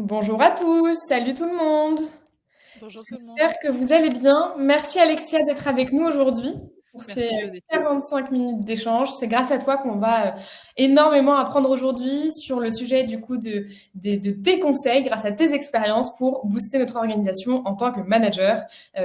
Bonjour à tous, salut tout le monde. Bonjour tout le monde. J'espère que vous allez bien. Merci Alexia d'être avec nous aujourd'hui pour ces Merci José. 45 minutes d'échange. C'est grâce à toi qu'on va énormément apprendre aujourd'hui sur le sujet du coup de tes conseils grâce à tes expériences pour booster notre organisation en tant que manager,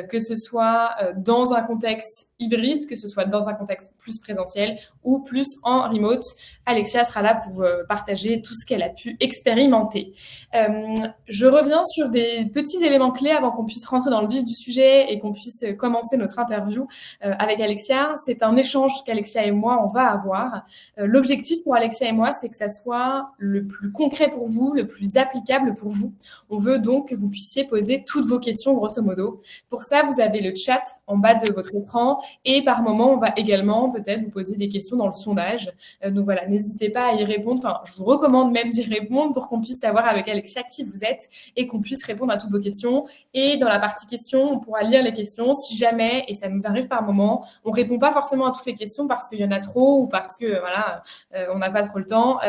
que ce soit dans un contexte hybride, que ce soit dans un contexte plus présentiel ou plus en remote. Alexia sera là pour partager tout ce qu'elle a pu expérimenter. Je reviens sur des petits éléments clés avant qu'on puisse rentrer dans le vif du sujet et qu'on puisse commencer notre interview avec Alexia. C'est un échange qu'Alexia et moi, on va avoir. L'objectif pour Alexia et moi, c'est que ça soit le plus concret pour vous, le plus applicable pour vous. On veut donc que vous puissiez poser toutes vos questions, grosso modo. Pour ça, vous avez le chat en bas de votre écran et par moment, on va également peut-être vous poser des questions dans le sondage. Donc voilà, n'hésitez pas à y répondre. Enfin, je vous recommande même d'y répondre pour qu'on puisse savoir avec Alexia qui vous êtes et qu'on puisse répondre à toutes vos questions. Et dans la partie questions, on pourra lire les questions si jamais, et ça nous arrive par moment, on répond pas forcément à toutes les questions parce qu'il y en a trop ou parce que voilà, on n'a pas trop le temps.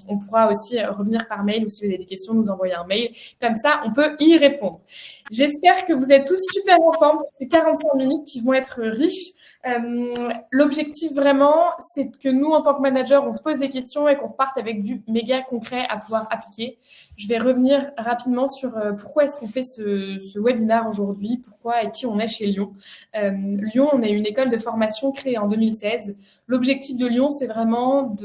On pourra aussi revenir par mail ou si vous avez des questions, nous envoyer un mail. Comme ça, on peut y répondre. J'espère que vous êtes tous super en forme pour ces 45 minutes qui vont être riches. L'objectif vraiment, c'est que nous, en tant que manager, on se pose des questions et qu'on reparte avec du méga concret à pouvoir appliquer. Je vais revenir rapidement sur pourquoi est-ce qu'on fait ce webinaire aujourd'hui, pourquoi et qui on est chez Lyon. Lyon, on est une école de formation créée en 2016. L'objectif de Lyon, c'est vraiment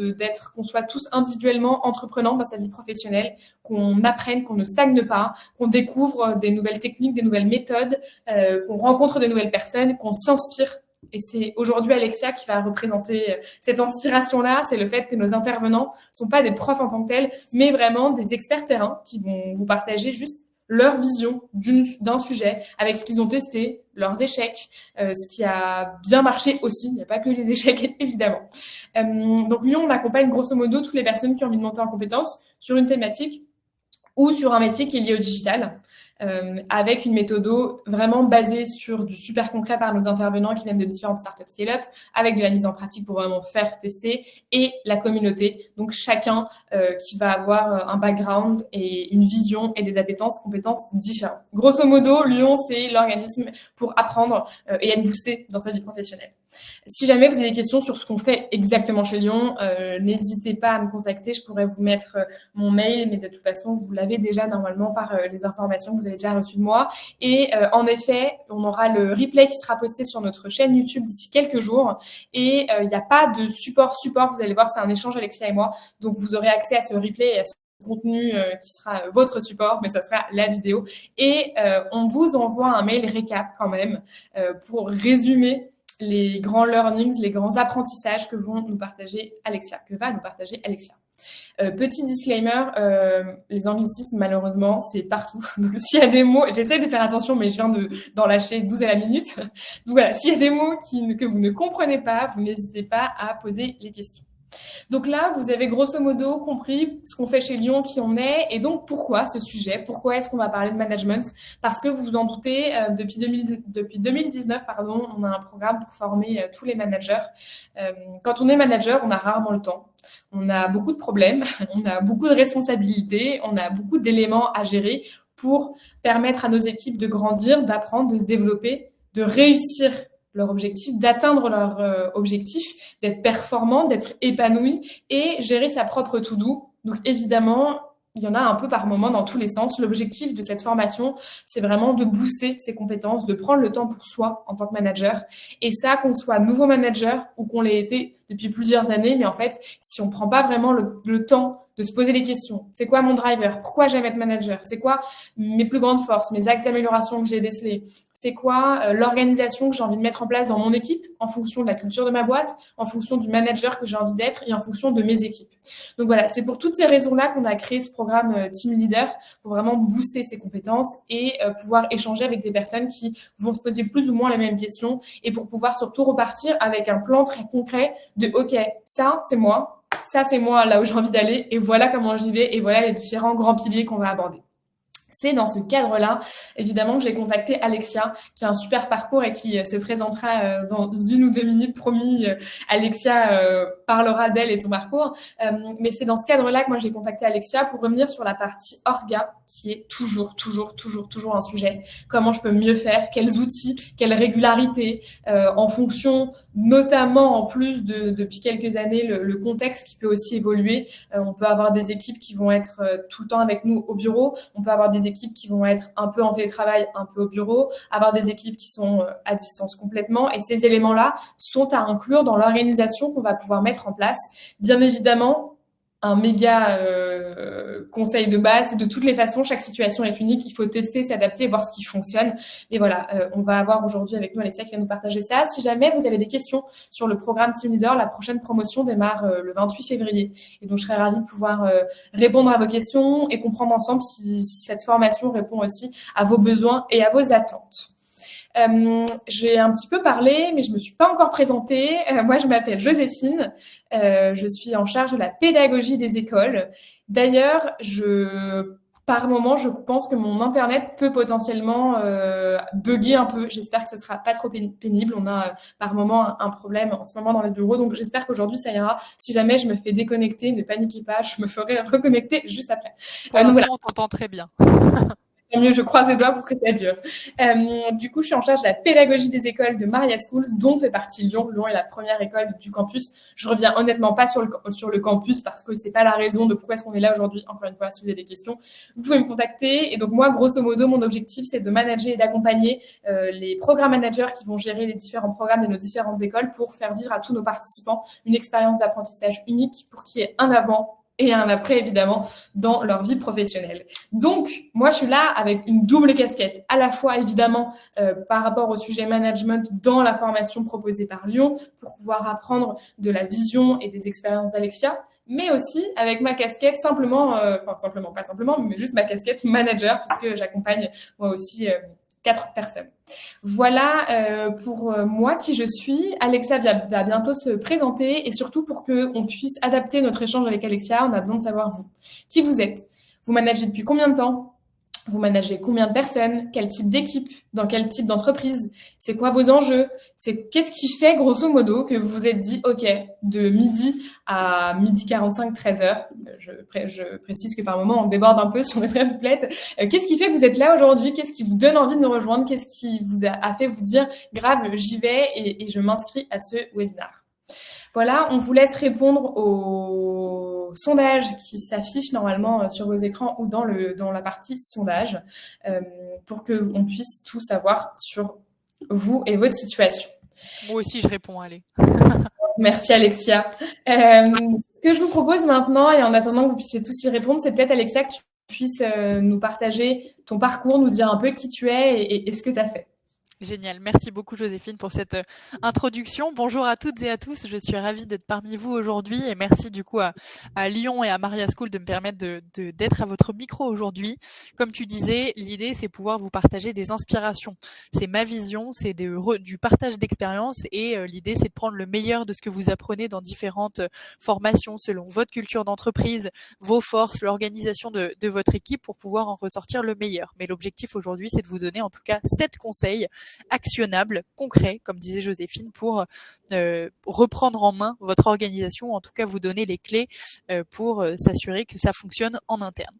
qu'on soit tous individuellement entreprenants dans sa vie professionnelle, qu'on apprenne, qu'on ne stagne pas, qu'on découvre des nouvelles techniques, des nouvelles méthodes, qu'on rencontre de nouvelles personnes, qu'on s'inspire. Et c'est aujourd'hui Alexia qui va représenter cette inspiration-là. C'est le fait que nos intervenants sont pas des profs en tant que tels, mais vraiment des experts terrain qui vont vous partager juste leur vision d'un sujet avec ce qu'ils ont testé, leurs échecs, ce qui a bien marché aussi. Il n'y a pas que les échecs, évidemment. Donc, Lyon, on accompagne grosso modo toutes les personnes qui ont envie de monter en compétences sur une thématique ou sur un métier qui est lié au digital. Avec une méthode vraiment basée sur du super concret par nos intervenants qui viennent de différentes startups scale-up, avec de la mise en pratique pour vraiment faire tester, et la communauté. Donc chacun qui va avoir un background et une vision et des appétences, compétences différentes. Grosso modo, Lyon, c'est l'organisme pour apprendre et être boosté dans sa vie professionnelle. Si jamais vous avez des questions sur ce qu'on fait exactement chez Lyon, n'hésitez pas à me contacter. Je pourrais vous mettre mon mail, mais de toute façon, vous l'avez déjà normalement par les informations que vous avez déjà reçues de moi. Et en effet, on aura le replay qui sera posté sur notre chaîne YouTube d'ici quelques jours. Et il n'y a pas de support. Vous allez voir, c'est un échange Alexia et moi. Donc, vous aurez accès à ce replay et à ce contenu qui sera votre support, mais ça sera la vidéo. Et on vous envoie un mail récap quand même pour résumer les grands learnings, les grands apprentissages que va nous partager Alexia. Petit disclaimer, les anglicismes, malheureusement, c'est partout. Donc, s'il y a des mots, j'essaie de faire attention, mais je viens d'en lâcher 12 à la minute. Donc voilà, s'il y a des mots que vous ne comprenez pas, vous n'hésitez pas à poser les questions. Donc là, vous avez grosso modo compris ce qu'on fait chez Lyon, qui on est, et donc pourquoi ce sujet, pourquoi est-ce qu'on va parler de management. Parce que vous vous en doutez, depuis 2019, on a un programme pour former tous les managers. Quand on est manager, on a rarement le temps. On a beaucoup de problèmes, on a beaucoup de responsabilités, on a beaucoup d'éléments à gérer pour permettre à nos équipes de grandir, d'apprendre, de se développer, de réussir leur objectif, d'atteindre leur objectif, d'être performant, d'être épanoui et gérer sa propre to-do. Donc évidemment, il y en a un peu par moment dans tous les sens. L'objectif de cette formation, c'est vraiment de booster ses compétences, de prendre le temps pour soi en tant que manager. Et ça, qu'on soit nouveau manager ou qu'on l'ait été depuis plusieurs années, mais en fait, si on prend pas vraiment le temps de se poser les questions. C'est quoi mon driver? Pourquoi j'aime être manager? C'est quoi mes plus grandes forces, mes axes d'amélioration que j'ai décelés? C'est quoi l'organisation que j'ai envie de mettre en place dans mon équipe en fonction de la culture de ma boîte, en fonction du manager que j'ai envie d'être et en fonction de mes équipes. Donc voilà, c'est pour toutes ces raisons-là qu'on a créé ce programme Team Leader pour vraiment booster ses compétences et pouvoir échanger avec des personnes qui vont se poser plus ou moins les mêmes questions et pour pouvoir surtout repartir avec un plan très concret de OK, ça c'est moi là où j'ai envie d'aller et voilà comment j'y vais et voilà les différents grands piliers qu'on va aborder. C'est dans ce cadre-là, évidemment, que j'ai contacté Alexia, qui a un super parcours et qui se présentera dans 1 ou 2 minutes, promis. Alexia parlera d'elle et de son parcours. Mais c'est dans ce cadre-là que moi, j'ai contacté Alexia pour revenir sur la partie orga, qui est toujours un sujet. Comment je peux mieux faire? Quels outils? Quelle régularité? En fonction, notamment en plus depuis quelques années, le contexte qui peut aussi évoluer. On peut avoir des équipes qui vont être tout le temps avec nous au bureau. On peut avoir des équipes qui vont être un peu en télétravail, un peu au bureau, avoir des équipes qui sont à distance complètement. Et ces éléments-là sont à inclure dans l'organisation qu'on va pouvoir mettre en place. Bien évidemment, un méga conseil de base, c'est de toutes les façons, chaque situation est unique, il faut tester, s'adapter, voir ce qui fonctionne. Et voilà, on va avoir aujourd'hui avec nous Alexia qui va nous partager ça. Si jamais vous avez des questions sur le programme Team Leader, la prochaine promotion démarre le 28 février. Et donc, je serais ravie de pouvoir répondre à vos questions et comprendre ensemble si cette formation répond aussi à vos besoins et à vos attentes. J'ai un petit peu parlé, mais je me suis pas encore présentée. Moi, je m'appelle Joséphine. Je suis en charge de la pédagogie des écoles. D'ailleurs, par moment, je pense que mon internet peut potentiellement bugger un peu. J'espère que ce sera pas trop pénible. On a par moment un problème en ce moment dans le bureau, donc j'espère qu'aujourd'hui ça ira. Si jamais je me fais déconnecter, ne paniquez pas, je me ferai reconnecter juste après. Pour l'instant, on t'entend très bien. Tant mieux, je croise les doigts pour que ça dure. Du coup, je suis en charge de la pédagogie des écoles de Maria Schools, dont fait partie Lyon. Lyon est la première école du campus. Je reviens honnêtement pas sur le campus parce que c'est pas la raison de pourquoi est-ce qu'on est là aujourd'hui. Encore une fois, si vous avez des questions, vous pouvez me contacter. Et donc moi, grosso modo, mon objectif, c'est de manager et d'accompagner les programmes managers qui vont gérer les différents programmes de nos différentes écoles pour faire vivre à tous nos participants une expérience d'apprentissage unique pour qu'il y ait un avant et un après, évidemment, dans leur vie professionnelle. Donc, moi, je suis là avec une double casquette, à la fois, évidemment, par rapport au sujet management dans la formation proposée par Lyon, pour pouvoir apprendre de la vision et des expériences d'Alexia, mais aussi avec ma casquette pas simplement, mais juste ma casquette manager, puisque j'accompagne moi aussi 4 personnes. Voilà pour moi qui je suis. Alexia va bientôt se présenter et surtout pour qu'on puisse adapter notre échange avec Alexia, on a besoin de savoir vous. Qui vous êtes? Vous managez depuis combien de temps? Vous managez combien de personnes? Quel type d'équipe? Dans quel type d'entreprise? C'est quoi vos enjeux? Qu'est-ce qui fait, grosso modo, que vous vous êtes dit, OK, de midi à midi 45, 13h, je précise que par moment, on déborde un peu si on est très complète. Qu'est-ce qui fait que vous êtes là aujourd'hui? Qu'est-ce qui vous donne envie de nous rejoindre? Qu'est-ce qui vous a fait vous dire, grave, j'y vais et je m'inscris à ce webinaire? Voilà, on vous laisse répondre au sondage qui s'affiche normalement sur vos écrans ou dans la partie sondage pour qu'on puisse tout savoir sur vous et votre situation. Moi aussi, je réponds, allez. Merci Alexia. Ce que je vous propose maintenant, et en attendant que vous puissiez tous y répondre, c'est peut-être Alexia que tu puisses nous partager ton parcours, nous dire un peu qui tu es et ce que tu as fait. Génial. Merci beaucoup, Joséphine, pour cette introduction. Bonjour à toutes et à tous. Je suis ravie d'être parmi vous aujourd'hui et merci du coup à Lyon et à Maria School de me permettre d'être à votre micro aujourd'hui. Comme tu disais, l'idée, c'est pouvoir vous partager des inspirations. C'est ma vision, c'est du partage d'expérience et l'idée, c'est de prendre le meilleur de ce que vous apprenez dans différentes formations selon votre culture d'entreprise, vos forces, l'organisation de votre équipe pour pouvoir en ressortir le meilleur. Mais l'objectif aujourd'hui, c'est de vous donner en tout cas 7 conseils actionnable, concret, comme disait Joséphine, pour reprendre en main votre organisation, en tout cas vous donner les clés pour s'assurer que ça fonctionne en interne.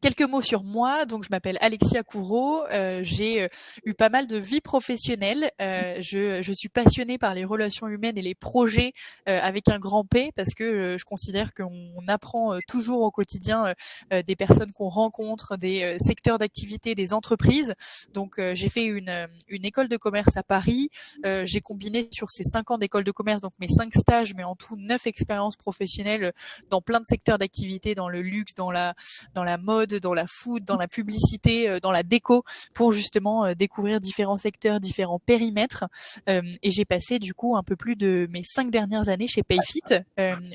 Quelques mots sur moi. Donc, je m'appelle Alexia Couraud. J'ai eu pas mal de vie professionnelle. Je suis passionnée par les relations humaines et les projets avec un grand P parce que je considère qu'on apprend toujours au quotidien des personnes qu'on rencontre, des secteurs d'activité, des entreprises. Donc, j'ai fait une école de commerce à Paris. J'ai combiné sur ces 5 ans d'école de commerce, donc mes 5 stages, mais en tout 9 expériences professionnelles dans plein de secteurs d'activité, dans le luxe, dans la mode, dans la food, dans la publicité, dans la déco, pour justement découvrir différents secteurs, différents périmètres. Et j'ai passé du coup un peu plus de mes 5 dernières années chez Payfit,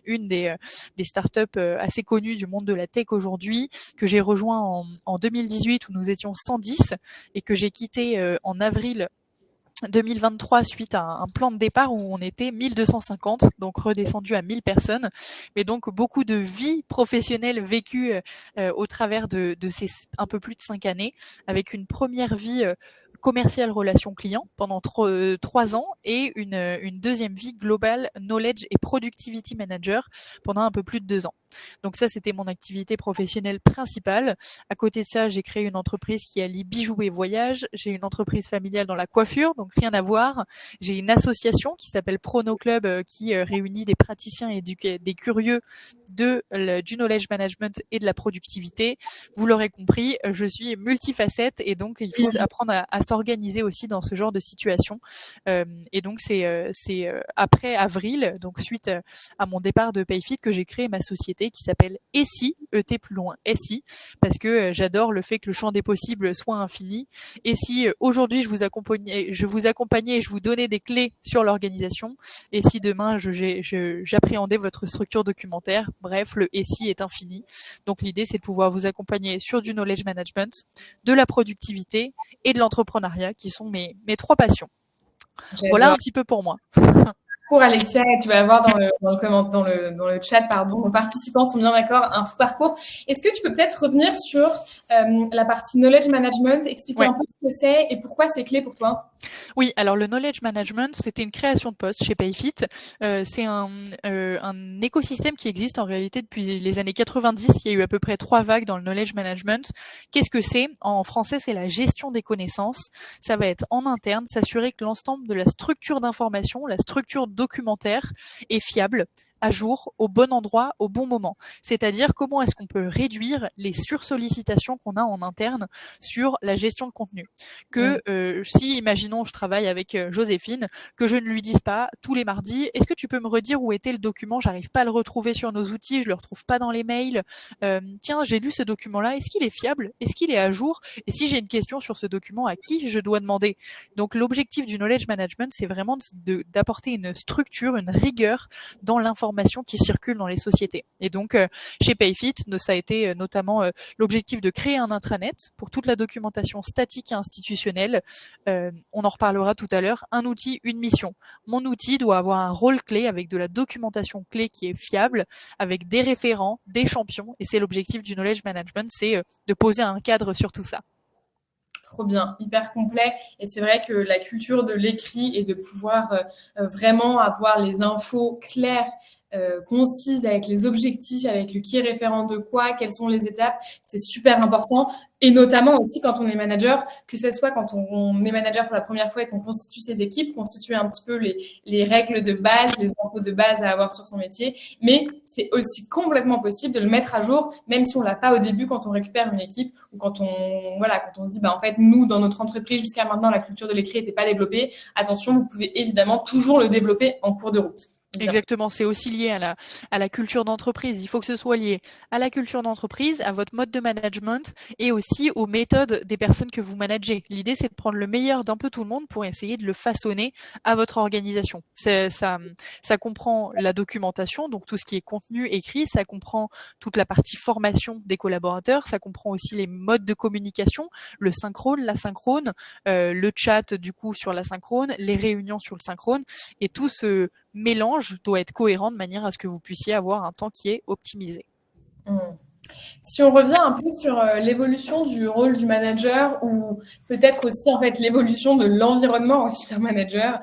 une des startups assez connues du monde de la tech aujourd'hui, que j'ai rejoint en 2018 où nous étions 110 et que j'ai quitté en avril 2023 suite à un plan de départ où on était 1250, donc redescendu à 1000 personnes, mais donc beaucoup de vie professionnelle vécue au travers de ces un peu plus de 5 années, avec une première vie commerciale relation client pendant 3 ans et une deuxième vie globale knowledge et productivity manager pendant un peu plus de 2 ans. Donc ça, c'était mon activité professionnelle principale. À côté de ça, j'ai créé une entreprise qui allie bijoux et voyage. J'ai une entreprise familiale dans la coiffure, donc rien à voir. J'ai une association qui s'appelle Prono Club qui réunit des praticiens et des curieux du knowledge management et de la productivité. Vous l'aurez compris, je suis multifacette et donc il faut apprendre à s'organiser aussi dans ce genre de situation. Et donc c'est après avril, donc suite à mon départ de Payfit, que j'ai créé ma société qui s'appelle ESI, ET plus loin SI, parce que j'adore le fait que le champ des possibles soit infini. Et si aujourd'hui je vous accompagnais et je vous donnais des clés sur l'organisation, et si demain j'appréhendais votre structure documentaire, bref, le SI est infini. Donc l'idée, c'est de pouvoir vous accompagner sur du knowledge management, de la productivité et de l'entrepreneuriat, qui sont mes 3 passions. Voilà un petit peu pour moi. Pour Alexia, tu vas voir dans le chat, pardon, nos participants sont bien d'accord, un fou parcours. Est-ce que tu peux peut-être revenir sur la partie knowledge management, expliquer un peu ce que c'est et pourquoi c'est clé pour toi? Oui, alors le knowledge management, c'était une création de poste chez Payfit. C'est un écosystème qui existe en réalité depuis les années 90. Il y a eu à peu près 3 vagues dans le knowledge management. Qu'est-ce que c'est? En français, c'est la gestion des connaissances. Ça va être en interne, s'assurer que l'ensemble de la structure d'information, la structure documentaire est fiable, à jour, au bon endroit, au bon moment. C'est-à-dire comment est-ce qu'on peut réduire les sursollicitations qu'on a en interne sur la gestion de contenu. Que si, imaginons, je travaille avec Joséphine, que je ne lui dise pas tous les mardis, est-ce que tu peux me redire où était le document? J'arrive pas à le retrouver sur nos outils, je le retrouve pas dans les mails. Tiens, j'ai lu ce document-là, est-ce qu'il est fiable? Est-ce qu'il est à jour? Et si j'ai une question sur ce document, à qui je dois demander? Donc l'objectif du knowledge management, c'est vraiment d'apporter une structure, une rigueur dans l'information qui circule dans les sociétés. Et donc, chez Payfit, ça a été notamment l'objectif de créer un intranet pour toute la documentation statique et institutionnelle. On en reparlera tout à l'heure. Un outil, une mission. Mon outil doit avoir un rôle clé avec de la documentation clé qui est fiable, avec des référents, des champions. Et c'est l'objectif du knowledge management, c'est de poser un cadre sur tout ça. Trop bien, hyper complet. Et c'est vrai que la culture de l'écrit et de pouvoir vraiment avoir les infos claires, concises, avec les objectifs, avec le qui est référent de quoi, quelles sont les étapes, c'est super important. Et notamment aussi quand on est manager, que ce soit quand on est manager pour la première fois et qu'on constitue ses équipes, constituer un petit peu les règles de base, les infos de base à avoir sur son métier. Mais c'est aussi complètement possible de le mettre à jour, même si on l'a pas au début quand on récupère une équipe ou quand on se dit, en fait, nous, dans notre entreprise, jusqu'à maintenant, la culture de l'écrit n'était pas développée. Attention, vous pouvez évidemment toujours le développer en cours de route. Exactement, c'est aussi lié à la culture d'entreprise. Il faut que ce soit lié à la culture d'entreprise, à votre mode de management et aussi aux méthodes des personnes que vous managez. L'idée, c'est de prendre le meilleur d'un peu tout le monde pour essayer de le façonner à votre organisation. Ça comprend la documentation, donc tout ce qui est contenu écrit, ça comprend toute la partie formation des collaborateurs, ça comprend aussi les modes de communication, le synchrone, l'asynchrone, le chat du coup sur l'asynchrone, les réunions sur le synchrone, et tout ce mélange doit être cohérent de manière à ce que vous puissiez avoir un temps qui est optimisé. Si on revient un peu sur l'évolution du rôle du manager ou peut-être aussi en fait l'évolution de l'environnement aussi d'un manager,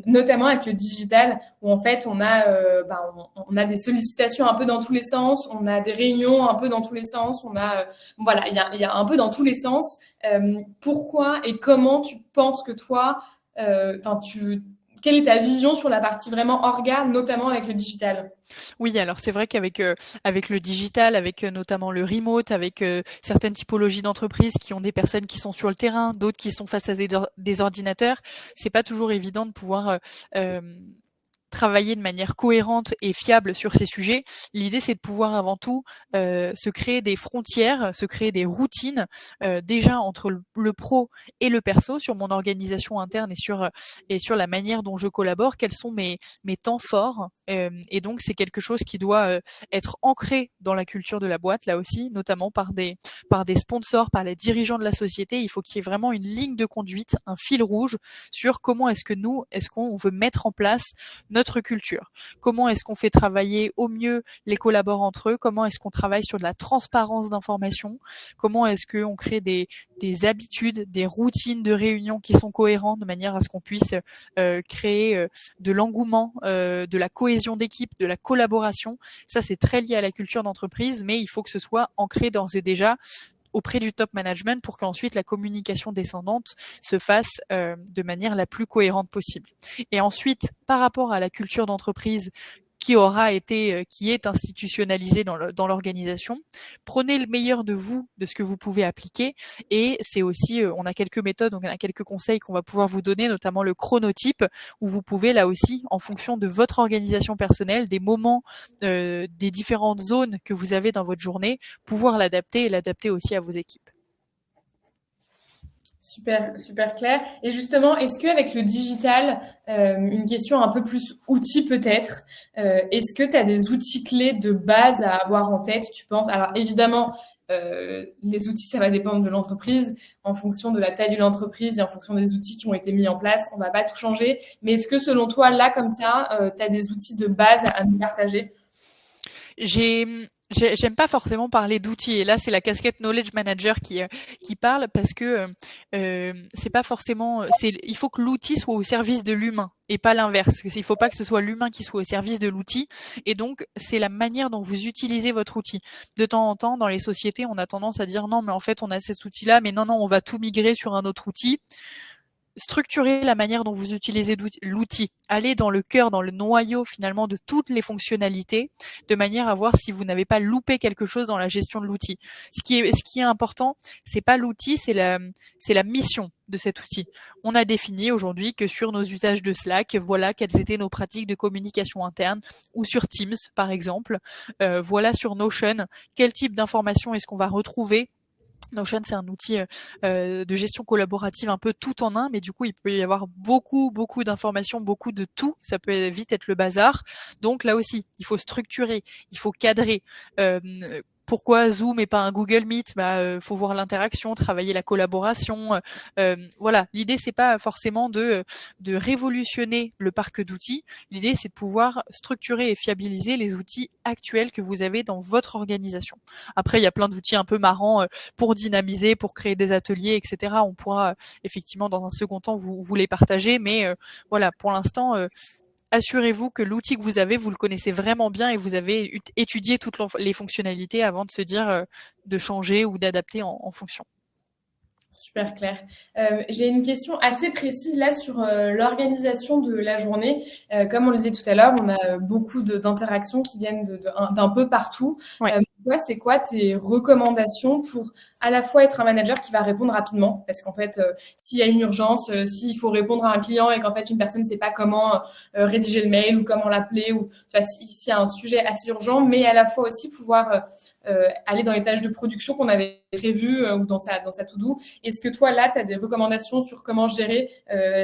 notamment avec le digital où en fait on a des sollicitations un peu dans tous les sens, on a des réunions un peu dans tous les sens, voilà, il y a un peu dans tous les sens. Pourquoi et comment tu penses que toi, quelle est ta vision sur la partie vraiment orga, notamment avec le digital? Oui, alors c'est vrai qu'avec avec le digital, avec notamment le remote, avec certaines typologies d'entreprises qui ont des personnes qui sont sur le terrain, d'autres qui sont face à des ordinateurs, c'est pas toujours évident de pouvoir travailler de manière cohérente et fiable sur ces sujets. L'idée, c'est de pouvoir avant tout se créer des frontières, se créer des routines déjà entre le pro et le perso sur mon organisation interne et sur la manière dont je collabore. Quels sont mes temps forts Et donc c'est quelque chose qui doit être ancré dans la culture de la boîte, là aussi, notamment par des sponsors, par les dirigeants de la société. Il faut qu'il y ait vraiment une ligne de conduite, un fil rouge sur comment est-ce qu'on veut mettre en place notre culture, comment est-ce qu'on fait travailler au mieux les collaborateurs entre eux, comment est-ce qu'on travaille sur de la transparence d'informations, comment est-ce qu'on crée des habitudes, des routines de réunion qui sont cohérentes de manière à ce qu'on puisse créer de l'engouement, de la cohésion d'équipe, de la collaboration. Ça, c'est très lié à la culture d'entreprise, mais il faut que ce soit ancré d'ores et déjà auprès du top management pour qu'ensuite la communication descendante se fasse de manière la plus cohérente possible. Et ensuite, par rapport à la culture d'entreprise qui est institutionnalisée dans l'organisation, prenez le meilleur de vous, de ce que vous pouvez appliquer. Et c'est aussi, on a quelques méthodes, on a quelques conseils qu'on va pouvoir vous donner, notamment le chronotype, où vous pouvez là aussi, en fonction de votre organisation personnelle, des moments, des différentes zones que vous avez dans votre journée, pouvoir l'adapter et l'adapter aussi à vos équipes. Super, super clair. Et justement, est-ce qu'avec le digital, une question un peu plus outil peut-être, est-ce que tu as des outils clés de base à avoir en tête, tu penses? Alors évidemment, les outils, ça va dépendre de l'entreprise, en fonction de la taille de l'entreprise et en fonction des outils qui ont été mis en place, on va pas tout changer. Mais est-ce que selon toi, là, comme ça, tu as des outils de base à nous partager? J'aime pas forcément parler d'outils, et là c'est la casquette knowledge manager qui parle, parce que c'est pas forcément, il faut que l'outil soit au service de l'humain et pas l'inverse. Il faut pas que ce soit l'humain qui soit au service de l'outil, et donc c'est la manière dont vous utilisez votre outil. De temps en temps, dans les sociétés, on a tendance à dire non, mais en fait on a cet outil-là, mais non, on va tout migrer sur un autre outil. Structurer la manière dont vous utilisez l'outil, aller dans le cœur, dans le noyau finalement de toutes les fonctionnalités, de manière à voir si vous n'avez pas loupé quelque chose dans la gestion de l'outil. Ce qui est important, c'est pas l'outil, c'est la mission de cet outil. On a défini aujourd'hui que sur nos usages de Slack, voilà quelles étaient nos pratiques de communication interne, ou sur Teams par exemple, voilà sur Notion, quel type d'informations est-ce qu'on va retrouver. Notion, c'est un outil de gestion collaborative un peu tout en un, mais du coup, il peut y avoir beaucoup d'informations, beaucoup de tout. Ça peut vite être le bazar. Donc là aussi, il faut structurer, il faut cadrer. Pourquoi Zoom et pas un Google Meet? Faut voir l'interaction, travailler la collaboration. Voilà, l'idée c'est pas forcément de révolutionner le parc d'outils. L'idée c'est de pouvoir structurer et fiabiliser les outils actuels que vous avez dans votre organisation. Après, il y a plein d'outils un peu marrants pour dynamiser, pour créer des ateliers, etc. On pourra effectivement dans un second temps vous les partager, mais voilà, pour l'instant. Assurez-vous que l'outil que vous avez, vous le connaissez vraiment bien et vous avez étudié toutes les fonctionnalités avant de se dire de changer ou d'adapter en fonction. Super clair. J'ai une question assez précise là sur l'organisation de la journée. Comme on le disait tout à l'heure, on a beaucoup d'interactions qui viennent d'un peu partout. Ouais. C'est quoi tes recommandations pour à la fois être un manager qui va répondre rapidement? Parce qu'en fait, s'il y a une urgence, s'il faut répondre à un client et qu'en fait une personne ne sait pas comment rédiger le mail ou comment l'appeler, ou s'il y a un sujet assez urgent, mais à la fois aussi pouvoir aller dans les tâches de production qu'on avait prévues ou dans sa to-do. Est-ce que toi, là, tu as des recommandations sur comment gérer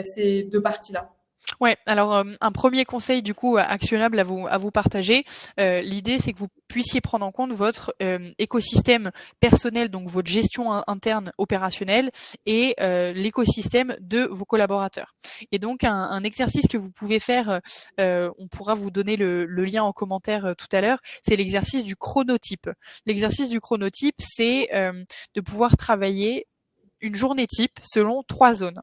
ces deux parties-là? Ouais, alors un premier conseil du coup actionnable à vous partager. L'idée c'est que vous puissiez prendre en compte votre écosystème personnel, donc votre gestion interne opérationnelle, et l'écosystème de vos collaborateurs. Et donc un exercice que vous pouvez faire, on pourra vous donner le lien en commentaire tout à l'heure, c'est l'exercice du chronotype. L'exercice du chronotype, c'est de pouvoir travailler une journée type selon 3 zones.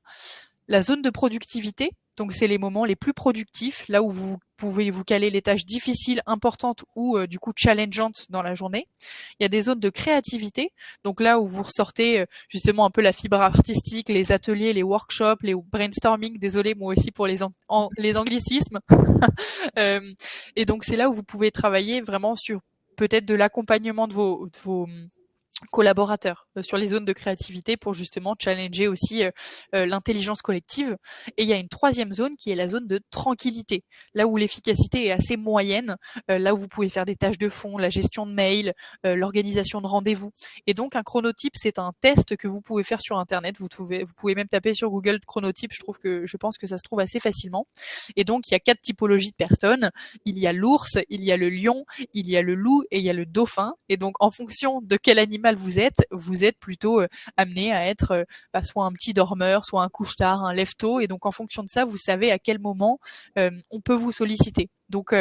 La zone de productivité, donc c'est les moments les plus productifs, là où vous pouvez vous caler les tâches difficiles, importantes ou du coup challengeantes dans la journée. Il y a des zones de créativité, donc là où vous ressortez justement un peu la fibre artistique, les ateliers, les workshops, les brainstorming, désolé moi aussi pour les anglicismes. Et donc c'est là où vous pouvez travailler vraiment sur peut-être de l'accompagnement de vos collaborateurs sur les zones de créativité pour justement challenger aussi l'intelligence collective. Et il y a une troisième zone qui est la zone de tranquillité, là où l'efficacité est assez moyenne, là où vous pouvez faire des tâches de fond, la gestion de mails, l'organisation de rendez-vous. Et donc un chronotype, c'est un test que vous pouvez faire sur Internet. Vous pouvez même taper sur Google chronotype. Je pense que ça se trouve assez facilement. Et donc il y a 4 typologies de personnes. Il y a l'ours, il y a le lion, il y a le loup et il y a le dauphin. Et donc en fonction de quel animal vous êtes plutôt amené à être soit un petit dormeur, soit un couche-tard, un lève-tôt. Et donc en fonction de ça, vous savez à quel moment on peut vous solliciter. Donc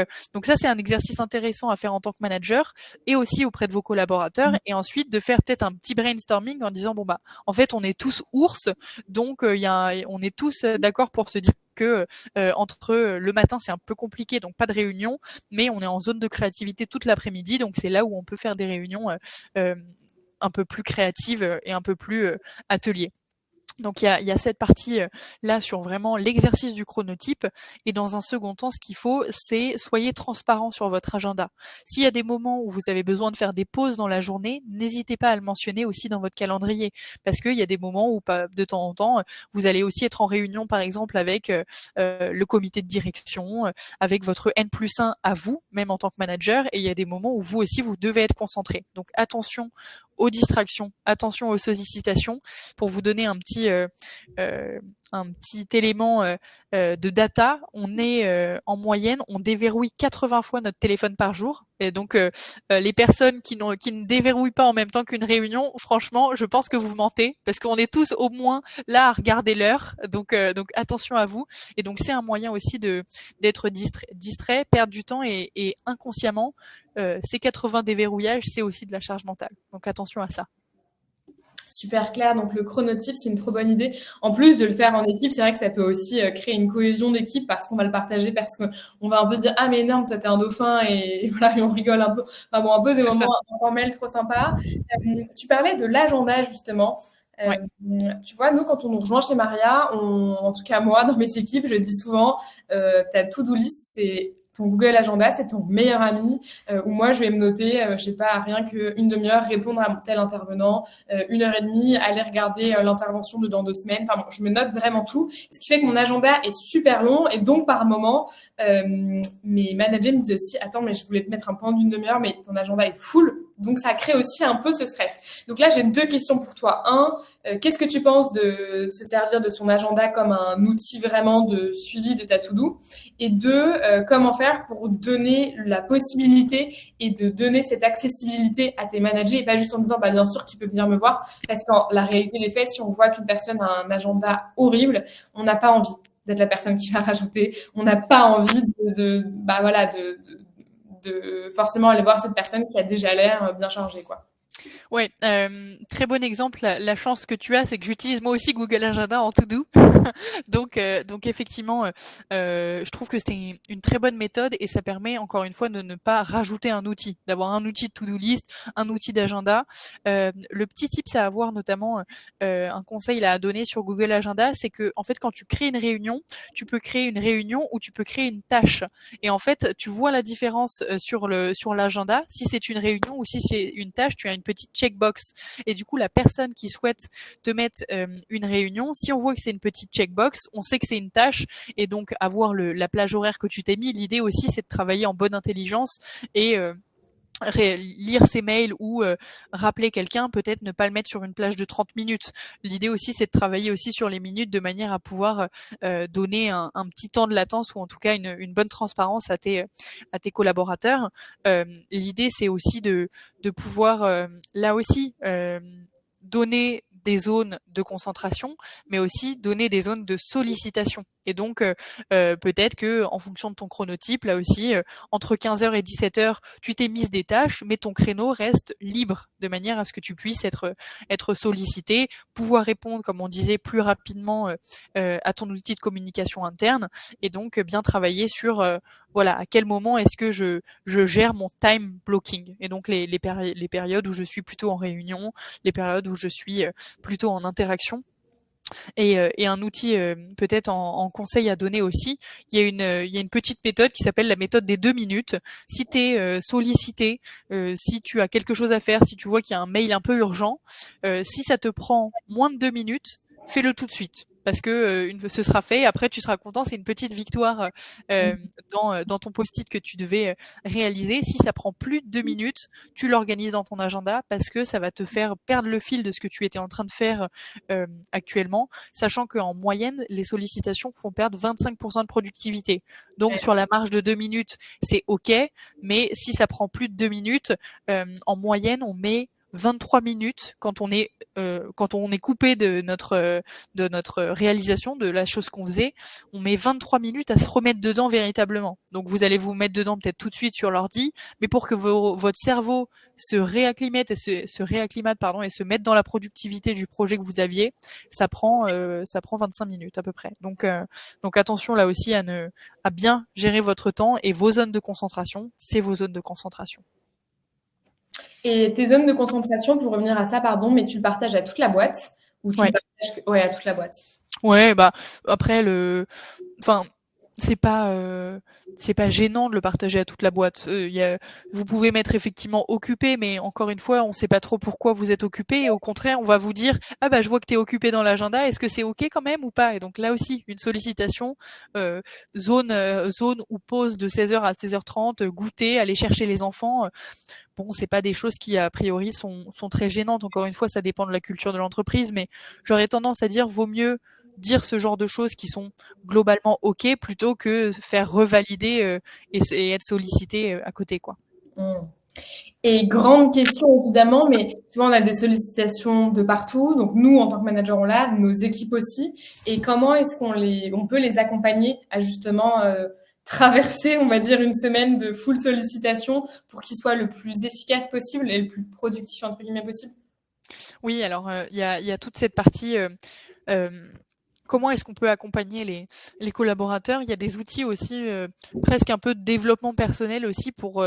ça, c'est un exercice intéressant à faire en tant que manager et aussi auprès de vos collaborateurs. Et ensuite, de faire peut-être un petit brainstorming en disant, bon, bah, en fait, on est tous ours, donc on est tous d'accord pour se dire que entre le matin, c'est un peu compliqué, donc pas de réunion, mais on est en zone de créativité toute l'après-midi, donc c'est là où on peut faire des réunions un peu plus créatives et un peu plus atelier. Donc il y a cette partie là sur vraiment l'exercice du chronotype. Et dans un second temps, ce qu'il faut, c'est soyez transparent sur votre agenda. S'il y a des moments où vous avez besoin de faire des pauses dans la journée, n'hésitez pas à le mentionner aussi dans votre calendrier, parce qu'il y a des moments où de temps en temps vous allez aussi être en réunion, par exemple avec le comité de direction, avec votre N+1 à vous, même en tant que manager, et il y a des moments où vous aussi vous devez être concentré. Donc attention aux distractions, attention aux sollicitations. Pour vous donner un petit élément de data, on est en moyenne, on déverrouille 80 fois notre téléphone par jour. Et donc les personnes qui ne déverrouillent pas en même temps qu'une réunion, franchement, je pense que vous mentez, parce qu'on est tous au moins là à regarder l'heure. Donc attention à vous. Et donc c'est un moyen aussi d'être distrait, perdre du temps et inconsciemment. Ces 80 déverrouillages, c'est aussi de la charge mentale. Donc attention à ça. Super clair. Donc, le chronotype, c'est une trop bonne idée. En plus de le faire en équipe, c'est vrai que ça peut aussi créer une cohésion d'équipe parce qu'on va le partager, parce qu'on va un peu se dire, ah, mais énorme, toi, t'es un dauphin, et voilà, et on rigole un peu. Enfin bon, un peu des moments informels, trop sympas. Tu parlais de l'agenda, justement. Ouais. Tu vois, nous, quand on nous rejoint chez Maria, en tout cas moi, dans mes équipes, je dis souvent, ta to-do list, c'est ton Google Agenda, c'est ton meilleur ami, où moi, je vais me noter, je sais pas, rien qu'une demi-heure, répondre à tel intervenant, 1 heure et demie, aller regarder l'intervention de dans 2 semaines. Enfin bon, je me note vraiment tout, ce qui fait que mon agenda est super long, et donc par moment, mes managers me disent aussi, attends, mais je voulais te mettre un point d'une demi-heure, mais ton agenda est full. Donc ça crée aussi un peu ce stress. Donc là, j'ai 2 questions pour toi. Qu'est-ce que tu penses de se servir de son agenda comme un outil vraiment de suivi de ta to-do? Et 2, comment faire pour donner la possibilité et de donner cette accessibilité à tes managers, et pas juste en disant, bah, bien sûr, tu peux venir me voir, parce que la réalité des faits, si on voit qu'une personne a un agenda horrible, on n'a pas envie d'être la personne qui va rajouter. On n'a pas envie de forcément aller voir cette personne qui a déjà l'air bien chargée, quoi. Ouais, très bon exemple. La chance que tu as, c'est que j'utilise moi aussi Google Agenda en to-do. donc effectivement, je trouve que c'est une très bonne méthode et ça permet encore une fois de ne pas rajouter un outil, d'avoir un outil de to-do list, un outil d'agenda. Le petit tips à avoir, notamment un conseil là à donner sur Google Agenda, c'est que en fait quand tu crées une réunion, tu peux créer une réunion ou tu peux créer une tâche. Et en fait, tu vois la différence sur l'agenda. Si c'est une réunion ou si c'est une tâche, tu as une petite checkbox. Et du coup, la personne qui souhaite te mettre une réunion, si on voit que c'est une petite checkbox, on sait que c'est une tâche. Et donc, avoir la plage horaire que tu t'es mis, l'idée aussi, c'est de travailler en bonne intelligence et lire ses mails ou rappeler quelqu'un, peut-être ne pas le mettre sur une plage de 30 minutes. L'idée aussi, c'est de travailler aussi sur les minutes de manière à pouvoir donner un petit temps de latence ou en tout cas une bonne transparence à tes collaborateurs. L'idée, c'est aussi de pouvoir, là aussi, donner des zones de concentration, mais aussi donner des zones de sollicitation. Et donc, peut-être que en fonction de ton chronotype, là aussi, entre 15h et 17h, tu t'es mise des tâches, mais ton créneau reste libre, de manière à ce que tu puisses être sollicité, pouvoir répondre, comme on disait, plus rapidement à ton outil de communication interne, et donc bien travailler sur voilà, à quel moment est-ce que je gère mon time blocking, et donc les périodes où je suis plutôt en réunion, les périodes où je suis plutôt en interaction. Et un outil peut-être en conseil à donner aussi, il y a une petite méthode qui s'appelle la méthode des 2 minutes. Si tu es sollicité, si tu as quelque chose à faire, si tu vois qu'il y a un mail un peu urgent, si ça te prend moins de 2 minutes, fais-le tout de suite. Parce que ce sera fait, après tu seras content, c'est une petite victoire dans ton post-it que tu devais réaliser. Si ça prend plus de 2 minutes, tu l'organises dans ton agenda parce que ça va te faire perdre le fil de ce que tu étais en train de faire actuellement, sachant qu'en moyenne, les sollicitations font perdre 25% de productivité. Donc, sur la marge de 2 minutes, c'est OK, mais si ça prend plus de 2 minutes, en moyenne, on met 23 minutes quand on est coupé de notre réalisation de la chose qu'on faisait, on met 23 minutes à se remettre dedans véritablement. Donc vous allez vous mettre dedans peut-être tout de suite sur l'ordi, mais pour que votre cerveau se réacclimate et se réacclimate et se mette dans la productivité du projet que vous aviez, ça prend 25 minutes à peu près. Donc attention là aussi à bien gérer votre temps, et vos zones de concentration, c'est vos zones de concentration. Et tes zones de concentration, pour revenir à ça, pardon, mais tu le partages à toute la boîte ou tu le partages à toute la boîte? Ouais, bah après enfin, c'est pas gênant de le partager à toute la boîte. Vous pouvez mettre effectivement occupé, mais encore une fois, on sait pas trop pourquoi vous êtes occupé, et au contraire, on va vous dire ah bah je vois que tu es occupé dans l'agenda, est-ce que c'est OK quand même ou pas? Et donc là aussi, une sollicitation zone ou pause de 16h à 16h30, goûter, aller chercher les enfants. Bon, c'est pas des choses qui a priori sont très gênantes. Encore une fois, ça dépend de la culture de l'entreprise, mais j'aurais tendance à dire vaut mieux dire ce genre de choses qui sont globalement OK plutôt que faire revalider et être sollicité à côté, quoi. Et grande question évidemment, mais tu vois, on a des sollicitations de partout. Donc nous, en tant que manager, on l'a, nos équipes aussi. Et comment est-ce on peut les accompagner à justement traverser, on va dire, une semaine de full sollicitation pour qu'ils soient le plus efficace possible et le plus productif entre guillemets possible? Oui, alors il y a toute cette partie. Comment est-ce qu'on peut accompagner les collaborateurs? Il y a des outils aussi, presque un peu de développement personnel aussi pour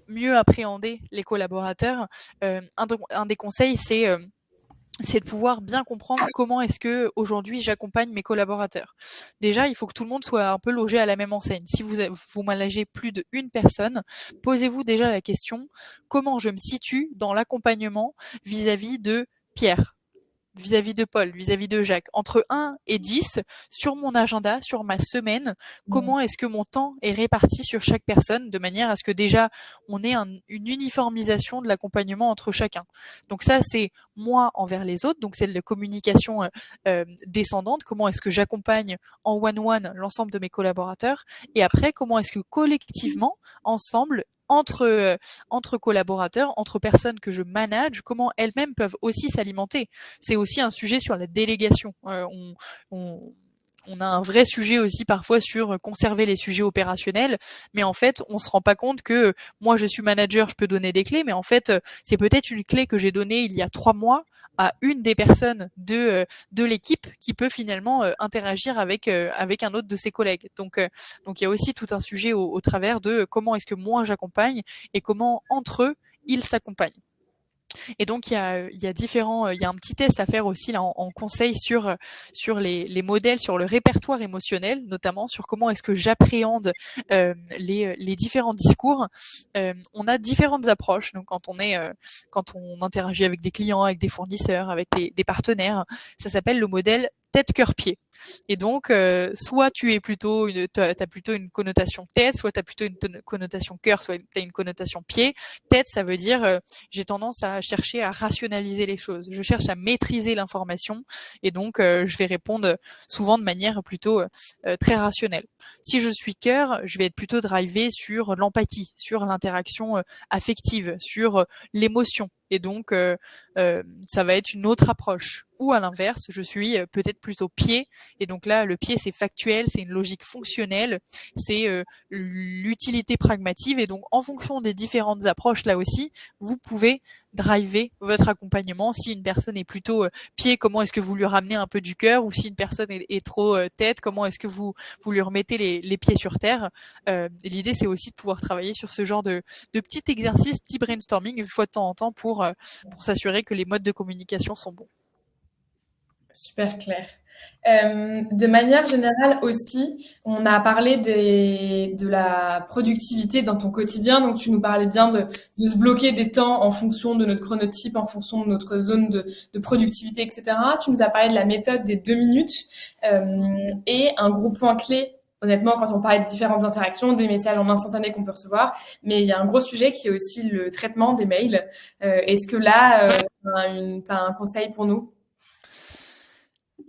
mieux appréhender les collaborateurs. Un des conseils, c'est de pouvoir bien comprendre comment est-ce que aujourd'hui j'accompagne mes collaborateurs. Déjà, il faut que tout le monde soit un peu logé à la même enseigne. Si vous managez plus d'une personne, posez-vous déjà la question comment je me situe dans l'accompagnement vis-à-vis de Pierre, vis-à-vis de Paul, vis-à-vis de Jacques, entre 1 et 10, sur mon agenda, sur ma semaine, comment est-ce que mon temps est réparti sur chaque personne, de manière à ce que déjà on ait une uniformisation de l'accompagnement entre chacun. Donc ça, c'est moi envers les autres, donc c'est de la communication descendante, comment est-ce que j'accompagne en one-one l'ensemble de mes collaborateurs, et après, comment est-ce que collectivement, ensemble, entre collaborateurs, entre personnes que je manage, comment elles-mêmes peuvent aussi s'alimenter. C'est aussi un sujet sur la délégation. On a un vrai sujet aussi parfois sur conserver les sujets opérationnels, mais en fait, on se rend pas compte que moi, je suis manager, je peux donner des clés, mais en fait, c'est peut-être une clé que j'ai donnée il y a 3 mois à une des personnes de l'équipe qui peut finalement interagir avec un autre de ses collègues. Donc il y a aussi tout un sujet au travers de comment est-ce que moi j'accompagne et comment entre eux ils s'accompagnent. Et donc il y a un petit test à faire aussi là en conseil sur les modèles, sur le répertoire émotionnel, notamment sur comment est-ce que j'appréhende les différents discours. On a différentes approches. Donc quand on interagit avec des clients, avec des fournisseurs, avec des partenaires, ça s'appelle le modèle tête, cœur, pied. Et donc, soit tu es plutôt t'as plutôt une connotation tête, soit tu as plutôt une connotation cœur, soit tu as une connotation pied. Tête, ça veut dire j'ai tendance à chercher à rationaliser les choses. Je cherche à maîtriser l'information, et donc je vais répondre souvent de manière plutôt très rationnelle. Si je suis cœur, je vais être plutôt drivé sur l'empathie, sur l'interaction affective, sur l'émotion. Et donc, ça va être une autre approche. Ou à l'inverse, je suis peut-être plutôt pied. Et donc là, le pied, c'est factuel, c'est une logique fonctionnelle, c'est l'utilité pragmatique. Et donc, en fonction des différentes approches, là aussi, vous pouvez driver votre accompagnement. Si une personne est plutôt pied, comment est-ce que vous lui ramenez un peu du cœur? Ou si une personne est trop tête, comment est-ce que vous lui remettez les pieds sur terre? L'idée, c'est aussi de pouvoir travailler sur ce genre de petits exercices, petits brainstorming une fois de temps en temps pour s'assurer que les modes de communication sont bons. Super clair. De manière générale aussi, on a parlé de la productivité dans ton quotidien. Donc, tu nous parlais bien de se bloquer des temps en fonction de notre chronotype, en fonction de notre zone de productivité, etc. Tu nous as parlé de la méthode des 2 minutes. Et un gros point clé, honnêtement, quand on parlait de différentes interactions, des messages en instantané qu'on peut recevoir, mais il y a un gros sujet qui est aussi le traitement des mails. Est-ce que là, t'as un conseil pour nous?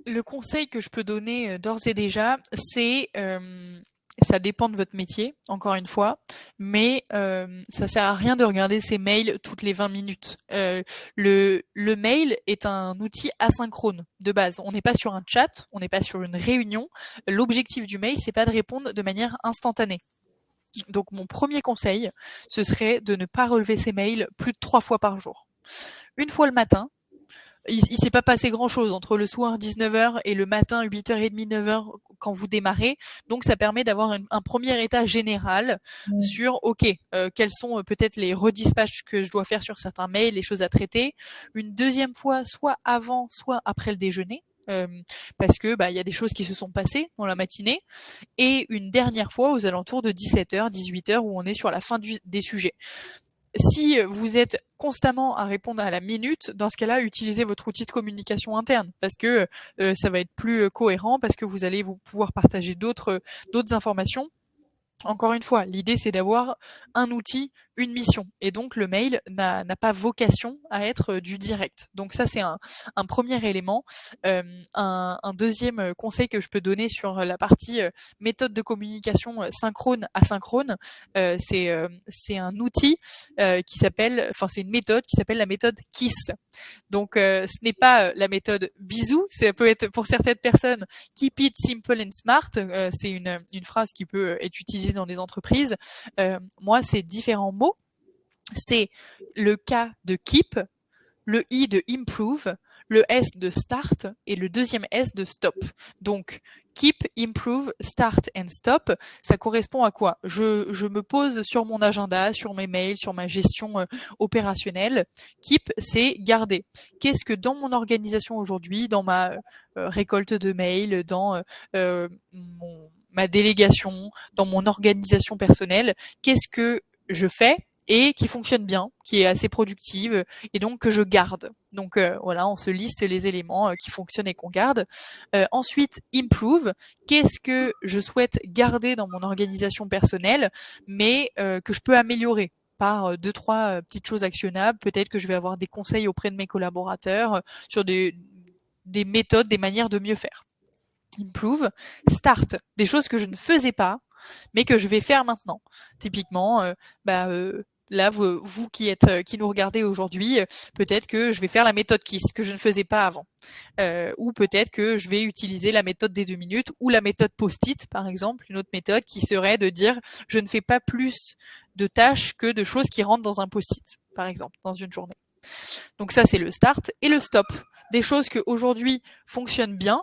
Le conseil que je peux donner d'ores et déjà, c'est ça dépend de votre métier, encore une fois, mais ça sert à rien de regarder ses mails toutes les 20 minutes. Le mail est un outil asynchrone de base. On n'est pas sur un chat, on n'est pas sur une réunion. L'objectif du mail, c'est pas de répondre de manière instantanée. Donc mon premier conseil, ce serait de ne pas relever ses mails plus de 3 fois par jour. Une fois le matin. Il s'est pas passé grand chose entre le soir 19h et le matin 8h30, 9h quand vous démarrez. Donc, ça permet d'avoir un premier état général sur, OK, quels sont peut-être les redispatchs que je dois faire sur certains mails, les choses à traiter. Une deuxième fois, soit avant, soit après le déjeuner. Parce que il y a des choses qui se sont passées dans la matinée, et une dernière fois aux alentours de 17h, 18h où on est sur la fin des sujets. Si vous êtes constamment à répondre à la minute, dans ce cas-là, utilisez votre outil de communication interne parce que ça va être plus cohérent, parce que vous allez pouvoir partager d'autres informations. Encore une fois, l'idée c'est d'avoir un outil, une mission. Et donc le mail n'a pas vocation à être du direct. Donc ça c'est un premier élément. Un deuxième conseil que je peux donner sur la partie méthode de communication synchrone, asynchrone, c'est un outil qui s'appelle, enfin c'est une méthode qui s'appelle la méthode KISS. Donc ce n'est pas la méthode bisou, ça peut être pour certaines personnes keep it simple and smart, c'est une phrase qui peut être utilisée dans des entreprises. Moi, c'est différents mots. C'est le K de keep, le I de improve, le S de start et le deuxième S de stop. Donc, keep, improve, start and stop, ça correspond à quoi? Je me pose sur mon agenda, sur mes mails, sur ma gestion opérationnelle. Keep, c'est garder. Qu'est-ce que dans mon organisation aujourd'hui, dans ma récolte de mails, dans ma délégation, dans mon organisation personnelle, qu'est-ce que je fais et qui fonctionne bien, qui est assez productive, et donc que je garde. Donc voilà, on se liste les éléments qui fonctionnent et qu'on garde. Ensuite, improve. Qu'est-ce que je souhaite garder dans mon organisation personnelle, mais que je peux améliorer par 2-3 petites choses actionnables. Peut-être que je vais avoir des conseils auprès de mes collaborateurs sur des méthodes, des manières de mieux faire. Improve. Start. Des choses que je ne faisais pas, mais que je vais faire maintenant. Typiquement, là, vous qui nous regardez aujourd'hui, peut-être que je vais faire la méthode KISS que je ne faisais pas avant, ou peut-être que je vais utiliser la méthode des 2 minutes ou la méthode post-it, par exemple, une autre méthode qui serait de dire je ne fais pas plus de tâches que de choses qui rentrent dans un post-it, par exemple, dans une journée. Donc ça, c'est le start et le stop. Des choses qui aujourd'hui fonctionnent bien,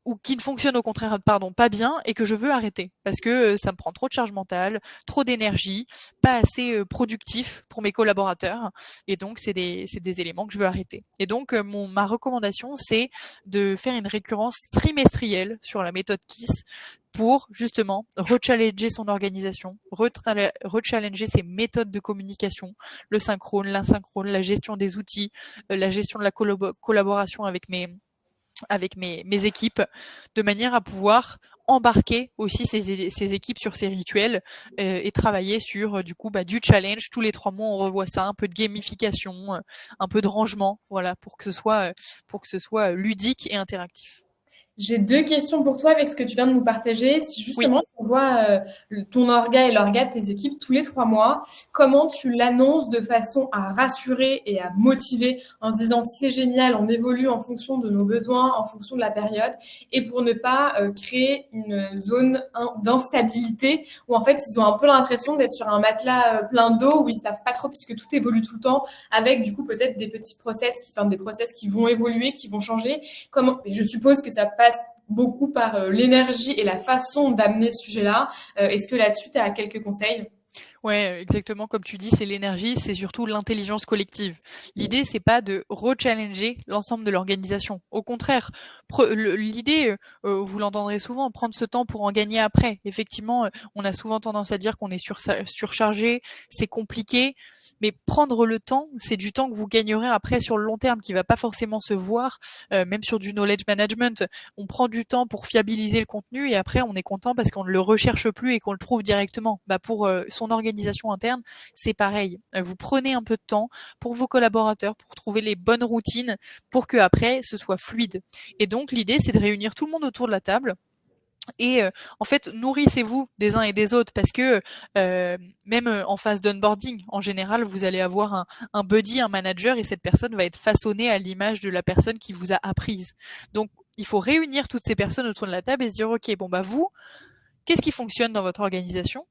ou qui ne fonctionnent au contraire, pas bien, et que je veux arrêter parce que ça me prend trop de charge mentale, trop d'énergie, pas assez productif pour mes collaborateurs, et donc c'est des éléments que je veux arrêter. Et donc ma recommandation, c'est de faire une récurrence trimestrielle sur la méthode KISS pour justement rechallenger son organisation, rechallenger ses méthodes de communication, le synchrone, l'asynchrone, la gestion des outils, la gestion de la collaboration avec mes équipes, de manière à pouvoir embarquer aussi ces équipes sur ces rituels et travailler sur du challenge. Tous les 3 mois, on revoit ça, un peu de gamification, un peu de rangement, voilà, pour que ce soit ludique et interactif. J'ai 2 questions pour toi avec ce que tu viens de nous partager. Si Oui. justement, on voit ton orga et l'orga de tes équipes tous les 3 mois, comment tu l'annonces de façon à rassurer et à motiver en se disant c'est génial, on évolue en fonction de nos besoins, en fonction de la période, et pour ne pas créer une zone d'instabilité où en fait ils ont un peu l'impression d'être sur un matelas plein d'eau où ils savent pas trop puisque tout évolue tout le temps, avec du coup peut-être des petits des process qui vont évoluer, qui vont changer. Je suppose que ça passe beaucoup par l'énergie et la façon d'amener ce sujet-là. Est-ce que là-dessus, tu as quelques conseils? Ouais, exactement comme tu dis, c'est l'énergie, c'est surtout l'intelligence collective. L'idée, c'est pas de rechallenger l'ensemble de l'organisation. Au contraire, l'idée, vous l'entendrez souvent, prendre ce temps pour en gagner après. Effectivement, on a souvent tendance à dire qu'on est surchargé, c'est compliqué, mais prendre le temps, c'est du temps que vous gagnerez après sur le long terme, qui va pas forcément se voir, même sur du knowledge management. On prend du temps pour fiabiliser le contenu et après on est content parce qu'on ne le recherche plus et qu'on le trouve directement. Bah pour son organisation interne, c'est pareil. Vous prenez un peu de temps pour vos collaborateurs, pour trouver les bonnes routines, pour que après ce soit fluide. Et donc l'idée c'est de réunir tout le monde autour de la table. Et en fait, nourrissez-vous des uns et des autres parce que même en phase d'onboarding, en général, vous allez avoir un buddy, un manager, et cette personne va être façonnée à l'image de la personne qui vous a apprise. Donc, il faut réunir toutes ces personnes autour de la table et se dire, OK, bon, bah vous, qu'est-ce qui fonctionne dans votre organisation?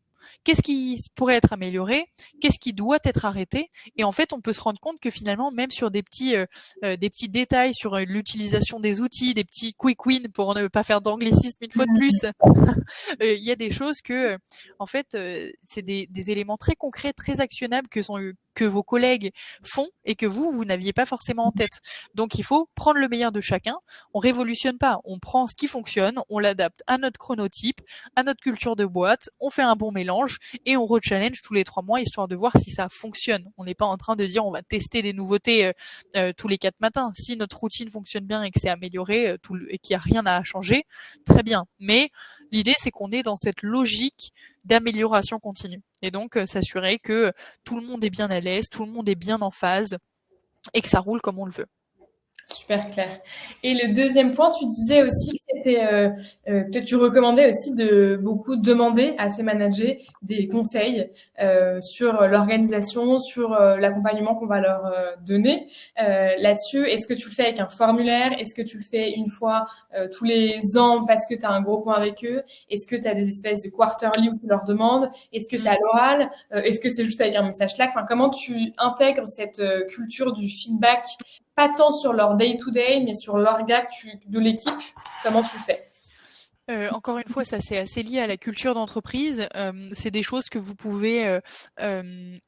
Qu'est-ce qui pourrait être amélioré? Qu'est-ce qui doit être arrêté? Et en fait, on peut se rendre compte que finalement, même sur des petits détails sur l'utilisation des outils, des petits quick wins pour ne pas faire d'anglicisme une fois de plus, il y a des choses que, en fait, c'est des éléments très concrets, très actionnables que vos collègues font et que vous n'aviez pas forcément en tête. Donc, il faut prendre le meilleur de chacun. On révolutionne pas. On prend ce qui fonctionne, on l'adapte à notre chronotype, à notre culture de boîte, on fait un bon mélange et on rechallenge tous les 3 mois histoire de voir si ça fonctionne. On n'est pas en train de dire on va tester des nouveautés tous les 4 matins. Si notre routine fonctionne bien et que c'est amélioré et qu'il n'y a rien à changer, très bien. Mais l'idée, c'est qu'on est dans cette logique d'amélioration continue. Et donc, s'assurer que tout le monde est bien à l'aise, tout le monde est bien en phase et que ça roule comme on le veut. Super clair. Et le deuxième point, tu disais aussi que c'était peut-être tu recommandais aussi de beaucoup demander à ces managers des conseils sur l'organisation, sur l'accompagnement qu'on va leur donner là-dessus. Est-ce que tu le fais avec un formulaire? Est-ce que tu le fais une fois tous les ans parce que tu as un gros point avec eux? Est-ce que tu as des espèces de quarterly où tu leur demandes? Est-ce que c'est à l'oral? Est-ce que c'est juste avec un message Slack? Enfin, comment tu intègres cette culture du feedback, pas tant sur leur day-to-day, mais sur l'orga de l'équipe? Comment tu le fais? Encore une fois, ça c'est assez lié à la culture d'entreprise. C'est des choses que vous pouvez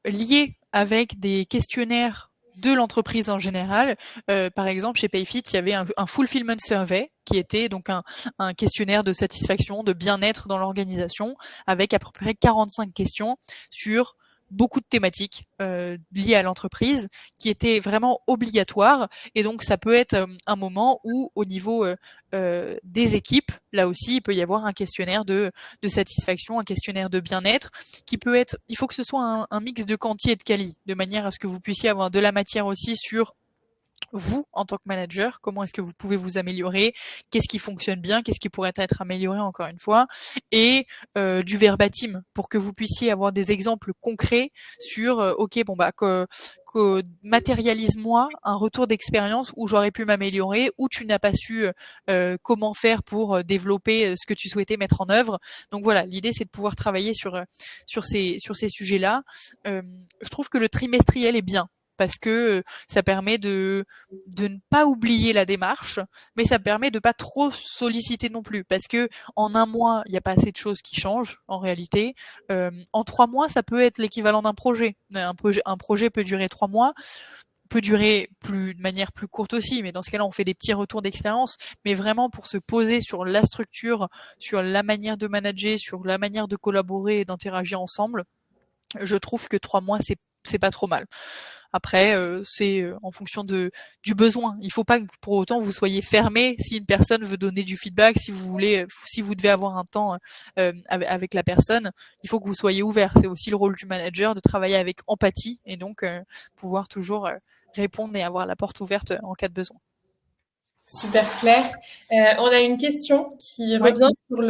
lier avec des questionnaires de l'entreprise en général. Par exemple, chez Payfit, il y avait un fulfillment survey qui était donc un questionnaire de satisfaction, de bien-être dans l'organisation, avec à peu près 45 questions sur beaucoup de thématiques liées à l'entreprise qui étaient vraiment obligatoires. Et donc, ça peut être un moment où, au niveau des équipes, là aussi, il peut y avoir un questionnaire de satisfaction, un questionnaire de bien-être, qui peut être, il faut que ce soit un mix de quanti et de quali, de manière à ce que vous puissiez avoir de la matière aussi sur vous, en tant que manager, comment est-ce que vous pouvez vous améliorer, qu'est-ce qui fonctionne bien, qu'est-ce qui pourrait être amélioré encore une fois, et du verbatim pour que vous puissiez avoir des exemples concrets sur ok bon bah que matérialise-moi un retour d'expérience où j'aurais pu m'améliorer, où tu n'as pas su comment faire pour développer ce que tu souhaitais mettre en œuvre. Donc voilà, l'idée c'est de pouvoir travailler sur ces sujets-là. Je trouve que le trimestriel est bien parce que ça permet de ne pas oublier la démarche, mais ça permet de pas trop solliciter non plus, parce que en un mois, il n'y a pas assez de choses qui changent en réalité. En 3 mois, ça peut être l'équivalent d'un projet. Un projet peut durer 3 mois, peut durer de manière plus courte aussi, mais dans ce cas-là, on fait des petits retours d'expérience, mais vraiment pour se poser sur la structure, sur la manière de manager, sur la manière de collaborer et d'interagir ensemble, je trouve que 3 mois, c'est pas trop mal. Après, c'est en fonction du besoin. Il faut pas que pour autant vous soyez fermé si une personne veut donner du feedback, si vous devez avoir un temps avec la personne, il faut que vous soyez ouvert. C'est aussi le rôle du manager de travailler avec empathie et donc pouvoir toujours répondre et avoir la porte ouverte en cas de besoin. Super clair. On a une question qui revient sur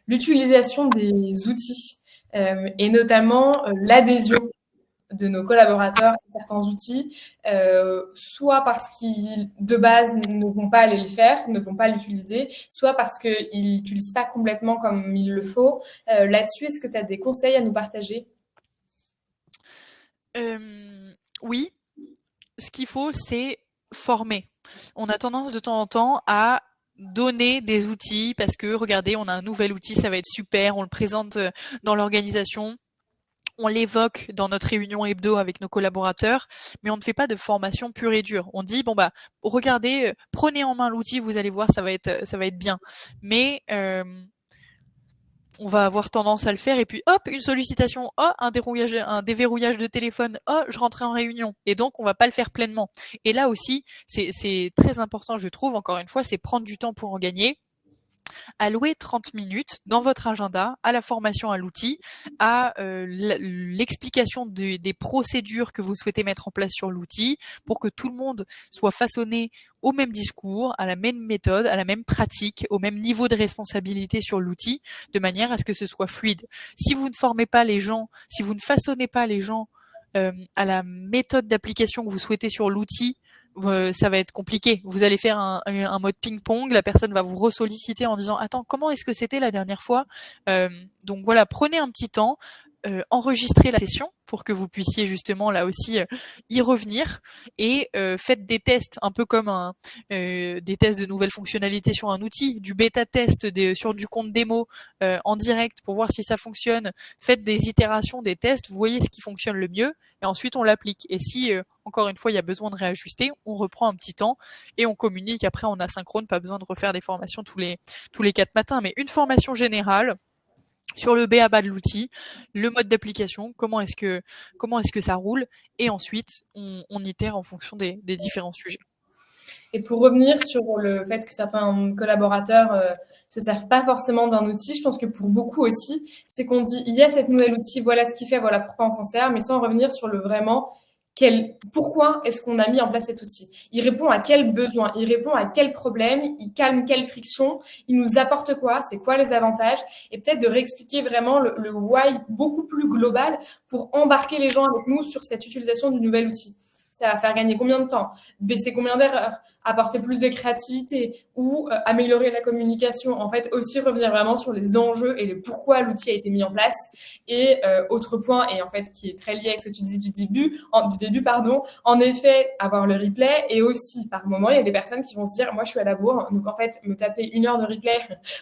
l'utilisation des outils et notamment l'adhésion de nos collaborateurs à certains outils, soit parce qu'ils, de base, ne vont pas aller le faire, ne vont pas l'utiliser, soit parce qu'ils n'utilisent pas complètement comme il le faut. Là-dessus, est-ce que tu as des conseils à nous partager? Oui, ce qu'il faut, c'est former. On a tendance de temps en temps à donner des outils parce que, regardez, on a un nouvel outil, ça va être super, on le présente dans l'organisation. On l'évoque dans notre réunion hebdo avec nos collaborateurs, mais on ne fait pas de formation pure et dure. On dit, bon bah, regardez, prenez en main l'outil, vous allez voir, ça va être bien. Mais on va avoir tendance à le faire et puis hop, une sollicitation, oh, un déverrouillage de téléphone, oh, je rentrais en réunion. Et donc, on va pas le faire pleinement. Et là aussi, c'est très important, je trouve, encore une fois, c'est prendre du temps pour en gagner. Allouer 30 minutes dans votre agenda à la formation à l'outil, à l'explication des procédures que vous souhaitez mettre en place sur l'outil pour que tout le monde soit façonné au même discours, à la même méthode, à la même pratique, au même niveau de responsabilité sur l'outil, de manière à ce que ce soit fluide. Si vous ne formez pas les gens, si vous ne façonnez pas les gens à la méthode d'application que vous souhaitez sur l'outil, ça va être compliqué. Vous allez faire un mode ping-pong, la personne va vous ressolliciter en disant « Attends, comment est-ce que c'était la dernière fois ?» Donc voilà, prenez un petit temps, enregistrez la session pour que vous puissiez justement là aussi y revenir et faites des tests un peu comme des tests de nouvelles fonctionnalités sur un outil, du bêta-test sur du compte démo en direct pour voir si ça fonctionne. Faites des itérations, des tests, vous voyez ce qui fonctionne le mieux et ensuite on l'applique. Et si encore une fois il y a besoin de réajuster, on reprend un petit temps et on communique après en asynchrone, pas besoin de refaire des formations tous les 4 matins, mais une formation générale sur le b.a.-ba de l'outil, le mode d'application, comment est-ce que ça roule, et ensuite on itère en fonction des différents sujets. Et pour revenir sur le fait que certains collaborateurs se servent pas forcément d'un outil, je pense que pour beaucoup aussi, c'est qu'on dit il y a cet nouvel outil, voilà ce qu'il fait, voilà pourquoi on s'en sert, mais sans revenir sur le vraiment pourquoi est-ce qu'on a mis en place cet outil. Il répond à quel besoin, il répond à quel problème, il calme quelle friction, il nous apporte quoi, c'est quoi les avantages, et peut-être de réexpliquer vraiment le why beaucoup plus global pour embarquer les gens avec nous sur cette utilisation du nouvel outil. Ça va faire gagner combien de temps, baisser combien d'erreurs, apporter plus de créativité ou améliorer la communication. En fait, aussi revenir vraiment sur les enjeux et le pourquoi l'outil a été mis en place. Et autre point, et en fait qui est très lié avec ce que tu disais du début, en effet, avoir le replay. Et aussi, par moment, il y a des personnes qui vont se dire, moi je suis à la bourre, donc en fait, me taper 1 heure de replay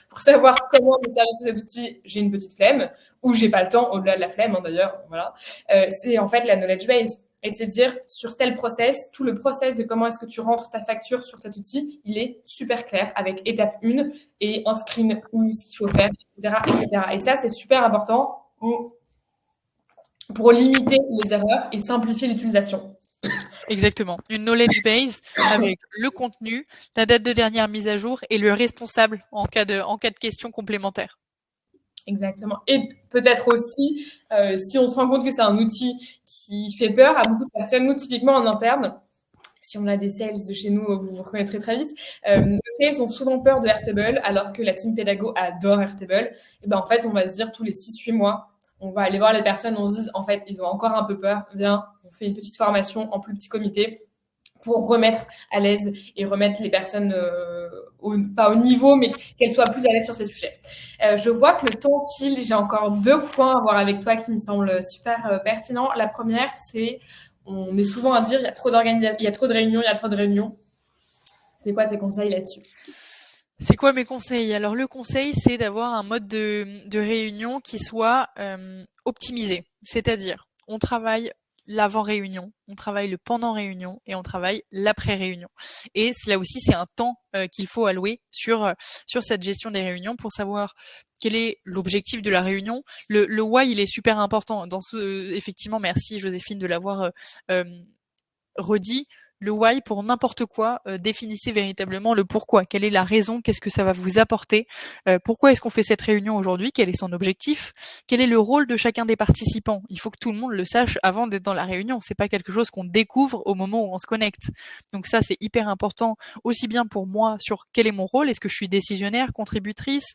pour savoir comment me servir de cet outil, j'ai une petite flemme, ou j'ai pas le temps, au-delà de la flemme d'ailleurs, voilà. C'est en fait la knowledge base. Et de se dire, sur tel process, tout le process de comment est-ce que tu rentres ta facture sur cet outil, il est super clair avec étape 1 et un screen où ce qu'il faut faire, etc., etc. Et ça, c'est super important pour limiter les erreurs et simplifier l'utilisation. Exactement. Une knowledge base avec le contenu, la date de dernière mise à jour et le responsable en cas de question complémentaire. Exactement. Et peut-être aussi, si on se rend compte que c'est un outil qui fait peur à beaucoup de personnes, nous, typiquement en interne, si on a des sales de chez nous, vous reconnaîtrez très vite, nos sales ont souvent peur de Airtable, alors que la team pédago adore Airtable. Et ben en fait, on va se dire tous les 6-8 mois, on va aller voir les personnes, on se dit, en fait, ils ont encore un peu peur. Viens, on fait une petite formation en plus petit comité pour remettre à l'aise et remettre les personnes pas au niveau, mais qu'elles soient plus à l'aise sur ces sujets. Je vois que le temps file. J'ai encore 2 points à voir avec toi qui me semblent super pertinents. La première, c'est on est souvent à dire il y a trop d'organisation, il y a trop de réunions, il y a trop de réunions. C'est quoi tes conseils là-dessus? C'est quoi mes conseils? Alors le conseil, c'est d'avoir un mode de réunion qui soit optimisé. C'est-à-dire, on travaille l'avant-réunion, on travaille le pendant-réunion et on travaille l'après-réunion. Et là aussi, c'est un temps qu'il faut allouer sur cette gestion des réunions pour savoir quel est l'objectif de la réunion. Le why, il est super important. Effectivement, merci Joséphine de l'avoir redit. Le why, pour n'importe quoi, définissez véritablement le pourquoi. Quelle est la raison? Qu'est-ce que ça va vous apporter? Pourquoi est-ce qu'on fait cette réunion aujourd'hui? Quel est son objectif? Quel est le rôle de chacun des participants? Il faut que tout le monde le sache avant d'être dans la réunion. C'est pas quelque chose qu'on découvre au moment où on se connecte. Donc ça, c'est hyper important, aussi bien pour moi sur quel est mon rôle. Est-ce que je suis décisionnaire, contributrice,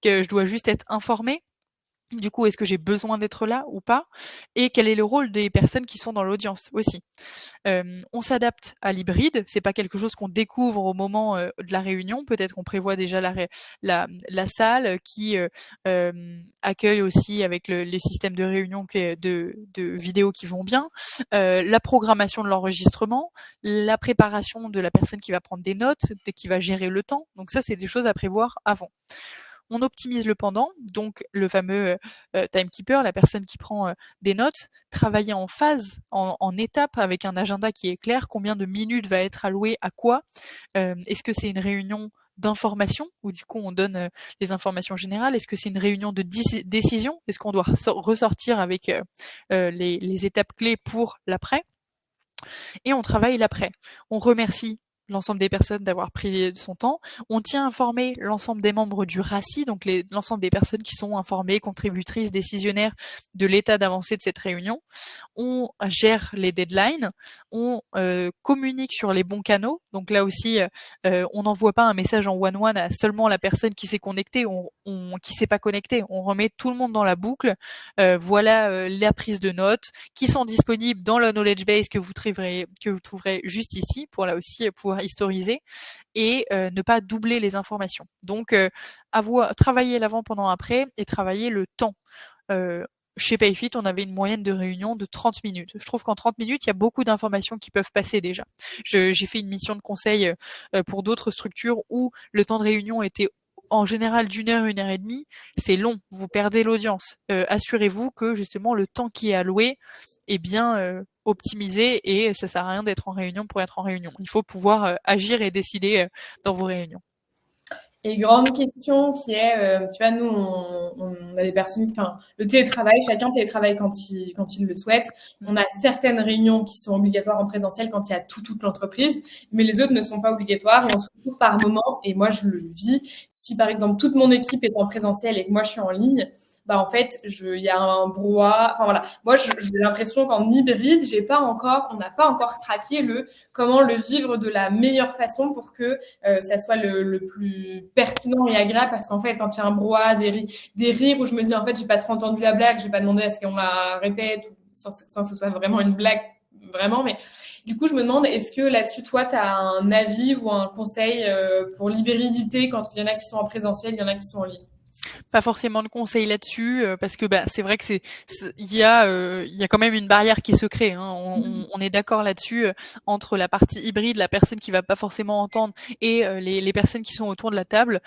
que je dois juste être informée? Du coup, est-ce que j'ai besoin d'être là ou pas? Et quel est le rôle des personnes qui sont dans l'audience aussi? On s'adapte à l'hybride, c'est pas quelque chose qu'on découvre au moment de la réunion. Peut-être qu'on prévoit déjà la salle qui accueille aussi avec les systèmes de réunion de vidéos qui vont bien, la programmation de l'enregistrement, la préparation de la personne qui va prendre des notes, qui va gérer le temps. Donc ça, c'est des choses à prévoir avant. on optimise le pendant, donc le fameux timekeeper, la personne qui prend des notes, travailler en phase, en étapes, avec un agenda qui est clair, combien de minutes va être alloué à quoi, est-ce que c'est une réunion d'information, où du coup on donne les informations générales, est-ce que c'est une réunion de décision, est-ce qu'on doit ressortir avec les étapes clés pour l'après, et on travaille l'après. On remercie l'ensemble des personnes d'avoir pris son temps. On tient à informer l'ensemble des membres du RACI, donc l'ensemble des personnes qui sont informées, contributrices, décisionnaires de l'état d'avancée de cette réunion. On gère les deadlines, on communique sur les bons canaux. Donc là aussi, on n'envoie pas un message en one-one à seulement la personne qui s'est connectée, qui s'est pas connectée. On remet tout le monde dans la boucle. Voilà la prise de notes qui sont disponibles dans la knowledge base que vous trouverez juste ici pour là aussi pouvoir historiser et ne pas doubler les informations. Donc travailler l'avant, pendant, après et travailler le temps. Chez Payfit, on avait une moyenne de réunion de 30 minutes. Je trouve qu'en 30 minutes, il y a beaucoup d'informations qui peuvent passer déjà. J'ai fait une mission de conseil pour d'autres structures où le temps de réunion était en général d'1 heure, 1 heure et demie. C'est long, vous perdez l'audience. Assurez-vous que justement le temps qui est alloué est bien optimisé et ça sert à rien d'être en réunion pour être en réunion. Il faut pouvoir agir et décider dans vos réunions. Et grande question qui est, tu vois, nous, on a des personnes, enfin, le télétravail, chacun télétravaille quand il le souhaite. On a certaines réunions qui sont obligatoires en présentiel quand il y a toute l'entreprise, mais les autres ne sont pas obligatoires et on se retrouve par moment, et moi, je le vis. Si, par exemple, toute mon équipe est en présentiel et que moi, je suis en ligne, bah, en fait, il y a un brouhaha. Enfin, voilà. Moi, j'ai l'impression qu'en hybride, on n'a pas encore craqué comment le vivre de la meilleure façon pour que ça soit le plus pertinent et agréable, parce qu'en fait, quand il y a un brouhaha, des rires où je me dis, en fait, j'ai pas trop entendu la blague, j'ai pas demandé à ce qu'on la répète, sans que ce soit vraiment une blague, vraiment, mais du coup, je me demande, est-ce que là-dessus, toi, tu as un avis ou un conseil pour l'hybridité quand il y en a qui sont en présentiel, il y en a qui sont en ligne? Pas forcément de conseils là-dessus parce que c'est vrai que il y a quand même une barrière qui se crée, hein. On est d'accord là-dessus entre la partie hybride, la personne qui va pas forcément entendre, et les personnes qui sont autour de la table.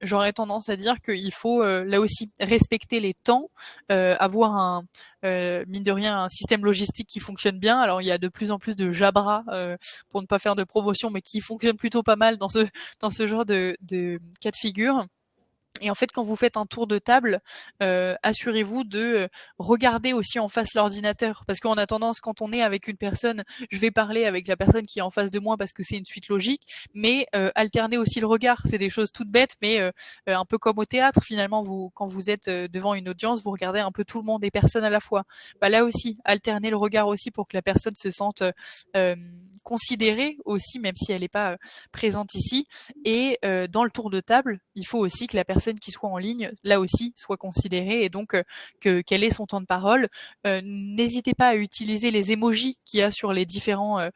J'aurais tendance à dire qu'il faut là aussi respecter les temps, avoir mine de rien, un système logistique qui fonctionne bien. Alors il y a de plus en plus de Jabra pour ne pas faire de promotion, mais qui fonctionne plutôt pas mal dans ce genre de cas de figure. Et en fait, quand vous faites un tour de table, assurez-vous de regarder aussi en face l'ordinateur. Parce qu'on a tendance, quand on est avec une personne, je vais parler avec la personne qui est en face de moi parce que c'est une suite logique, mais alterner aussi le regard. C'est des choses toutes bêtes, mais un peu comme au théâtre, finalement, quand vous êtes devant une audience, vous regardez un peu tout le monde et personne à la fois. Là aussi, alterner le regard aussi pour que la personne se sente considérée aussi, même si elle n'est pas présente ici. Et dans le tour de table, il faut aussi que la personne qui soit en ligne, là aussi, soit considérée, et donc qu'elle ait son temps de parole. N'hésitez pas à utiliser les emojis qu'il y a sur les différentes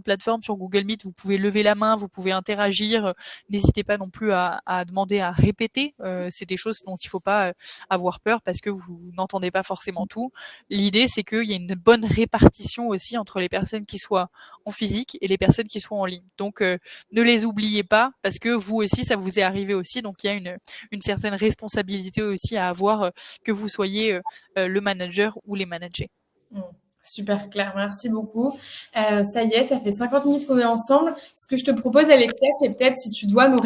plateformes. Sur Google Meet, vous pouvez lever la main, vous pouvez interagir. N'hésitez pas non plus à demander à répéter. C'est des choses dont il ne faut pas avoir peur parce que vous n'entendez pas forcément tout. L'idée, c'est qu'il y ait une bonne répartition aussi entre les personnes qui soient en physique et les personnes qui soient en ligne. Donc, ne les oubliez pas parce que vous aussi, ça vous est arrivé aussi. Donc, il y a une certaine responsabilité aussi à avoir, que vous soyez le manager ou les managers. Super clair, merci beaucoup. Ça y est, ça fait 50 minutes qu'on est ensemble. Ce que je te propose, Alexia, c'est peut-être, si tu dois nous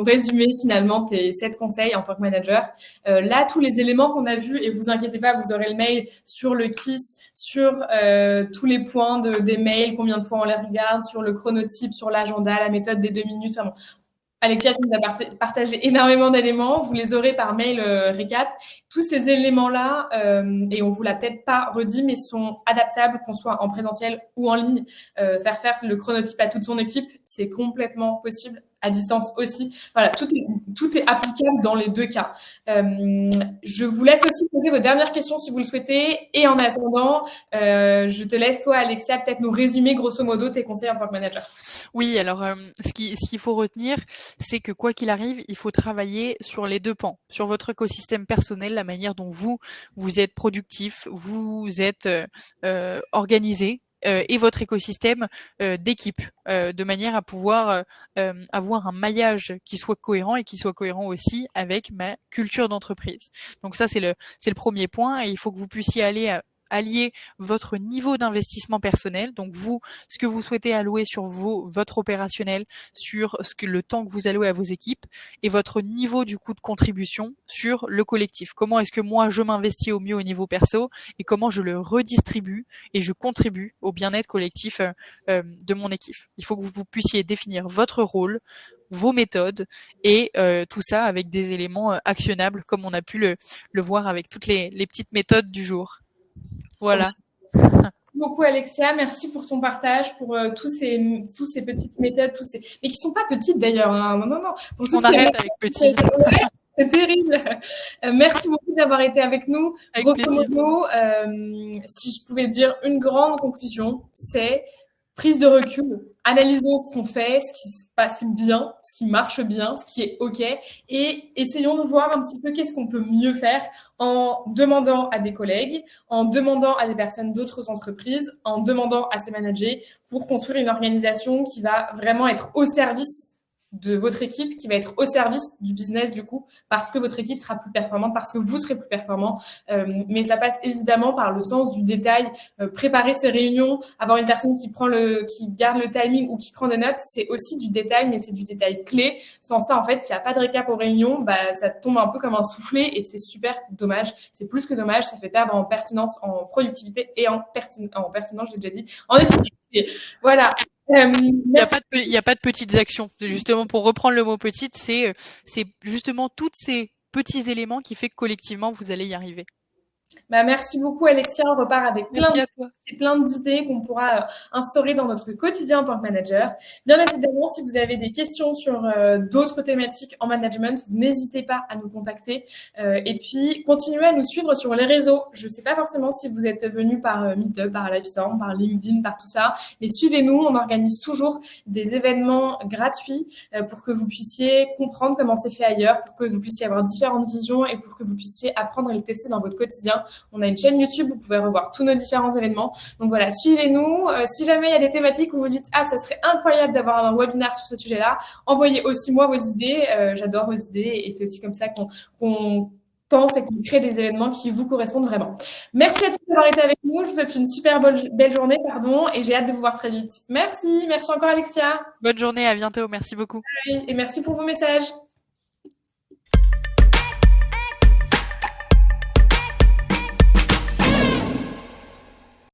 résumer finalement tes 7 conseils en tant que manager. Là, tous les éléments qu'on a vus, et vous inquiétez pas, vous aurez le mail sur le KISS, sur tous les points des mails, combien de fois on les regarde, sur le chronotype, sur l'agenda, la méthode des 2 minutes. Enfin, Alexia nous a partagé énormément d'éléments. Vous les aurez par mail récap. Tous ces éléments-là, et on vous l'a peut-être pas redit, mais sont adaptables qu'on soit en présentiel ou en ligne. Faire le chronotype à toute son équipe, c'est complètement possible. À distance aussi. Voilà, tout est applicable dans les deux cas. Je vous laisse aussi poser vos dernières questions si vous le souhaitez. Et en attendant, je te laisse, toi, Alexia, peut-être nous résumer grosso modo tes conseils en tant que manager. Oui, alors ce qu'il faut retenir, c'est que quoi qu'il arrive, il faut travailler sur les deux pans, sur votre écosystème personnel, la manière dont vous êtes productif, vous êtes organisé, et votre écosystème d'équipe, de manière à pouvoir avoir un maillage qui soit cohérent et qui soit cohérent aussi avec ma culture d'entreprise. Donc ça, c'est le premier point, et il faut que vous puissiez allier votre niveau d'investissement personnel, donc vous, ce que vous souhaitez allouer sur votre opérationnel, sur le temps que vous allouez à vos équipes, et votre niveau du coup de contribution sur le collectif. Comment est-ce que moi je m'investis au mieux au niveau perso, et comment je le redistribue et je contribue au bien-être collectif de mon équipe. Il faut que vous puissiez définir votre rôle, vos méthodes, et tout ça avec des éléments actionnables, comme on a pu le voir avec toutes les petites méthodes du jour. Voilà. Merci beaucoup Alexia, merci pour ton partage, pour tous ces petites méthodes, mais qui sont pas petites d'ailleurs. Hein. Non. Pour on arrête avec petit. C'est terrible. Merci beaucoup d'avoir été avec nous. Grosso modo, si je pouvais dire une grande conclusion, c'est prise de recul. Analysons ce qu'on fait, ce qui se passe bien, ce qui marche bien, ce qui est OK, et essayons de voir un petit peu qu'est-ce qu'on peut mieux faire en demandant à des collègues, en demandant à des personnes d'autres entreprises, en demandant à ses managers pour construire une organisation qui va vraiment être au service de votre équipe, qui va être au service du business du coup, parce que votre équipe sera plus performante, parce que vous serez plus performant. Mais ça passe évidemment par le sens du détail, préparer ses réunions, avoir une personne qui garde le timing ou qui prend des notes, c'est aussi du détail, mais c'est du détail clé. Sans ça, en fait, s'il n'y a pas de récap aux réunions, ça tombe un peu comme un soufflet et c'est super dommage. C'est plus que dommage, ça fait perdre en pertinence, en productivité et en pertinence, j'ai déjà dit, en efficacité. Voilà. Il n'y a pas de petites actions. Justement, pour reprendre le mot petite, c'est justement tous ces petits éléments qui fait que collectivement, vous allez y arriver. Merci beaucoup Alexia, on repart avec plein d'idées qu'on pourra instaurer dans notre quotidien en tant que manager. Bien évidemment, si vous avez des questions sur d'autres thématiques en management, n'hésitez pas à nous contacter et puis continuez à nous suivre sur les réseaux. Je ne sais pas forcément si vous êtes venus par Meetup, par Livestorm, par LinkedIn, par tout ça, mais suivez-nous, on organise toujours des événements gratuits pour que vous puissiez comprendre comment c'est fait ailleurs, pour que vous puissiez avoir différentes visions et pour que vous puissiez apprendre à le tester dans votre quotidien. On a une chaîne YouTube, vous pouvez revoir tous nos différents événements. Donc voilà, suivez-nous. Si jamais il y a des thématiques où vous dites « Ah, ça serait incroyable d'avoir un webinaire sur ce sujet-là », envoyez aussi moi vos idées. J'adore vos idées et c'est aussi comme ça qu'on pense et qu'on crée des événements qui vous correspondent vraiment. Merci à tous d'avoir été avec nous. Je vous souhaite une super belle journée, et j'ai hâte de vous voir très vite. Merci encore Alexia. Bonne journée, à bientôt. Merci beaucoup. Et merci pour vos messages.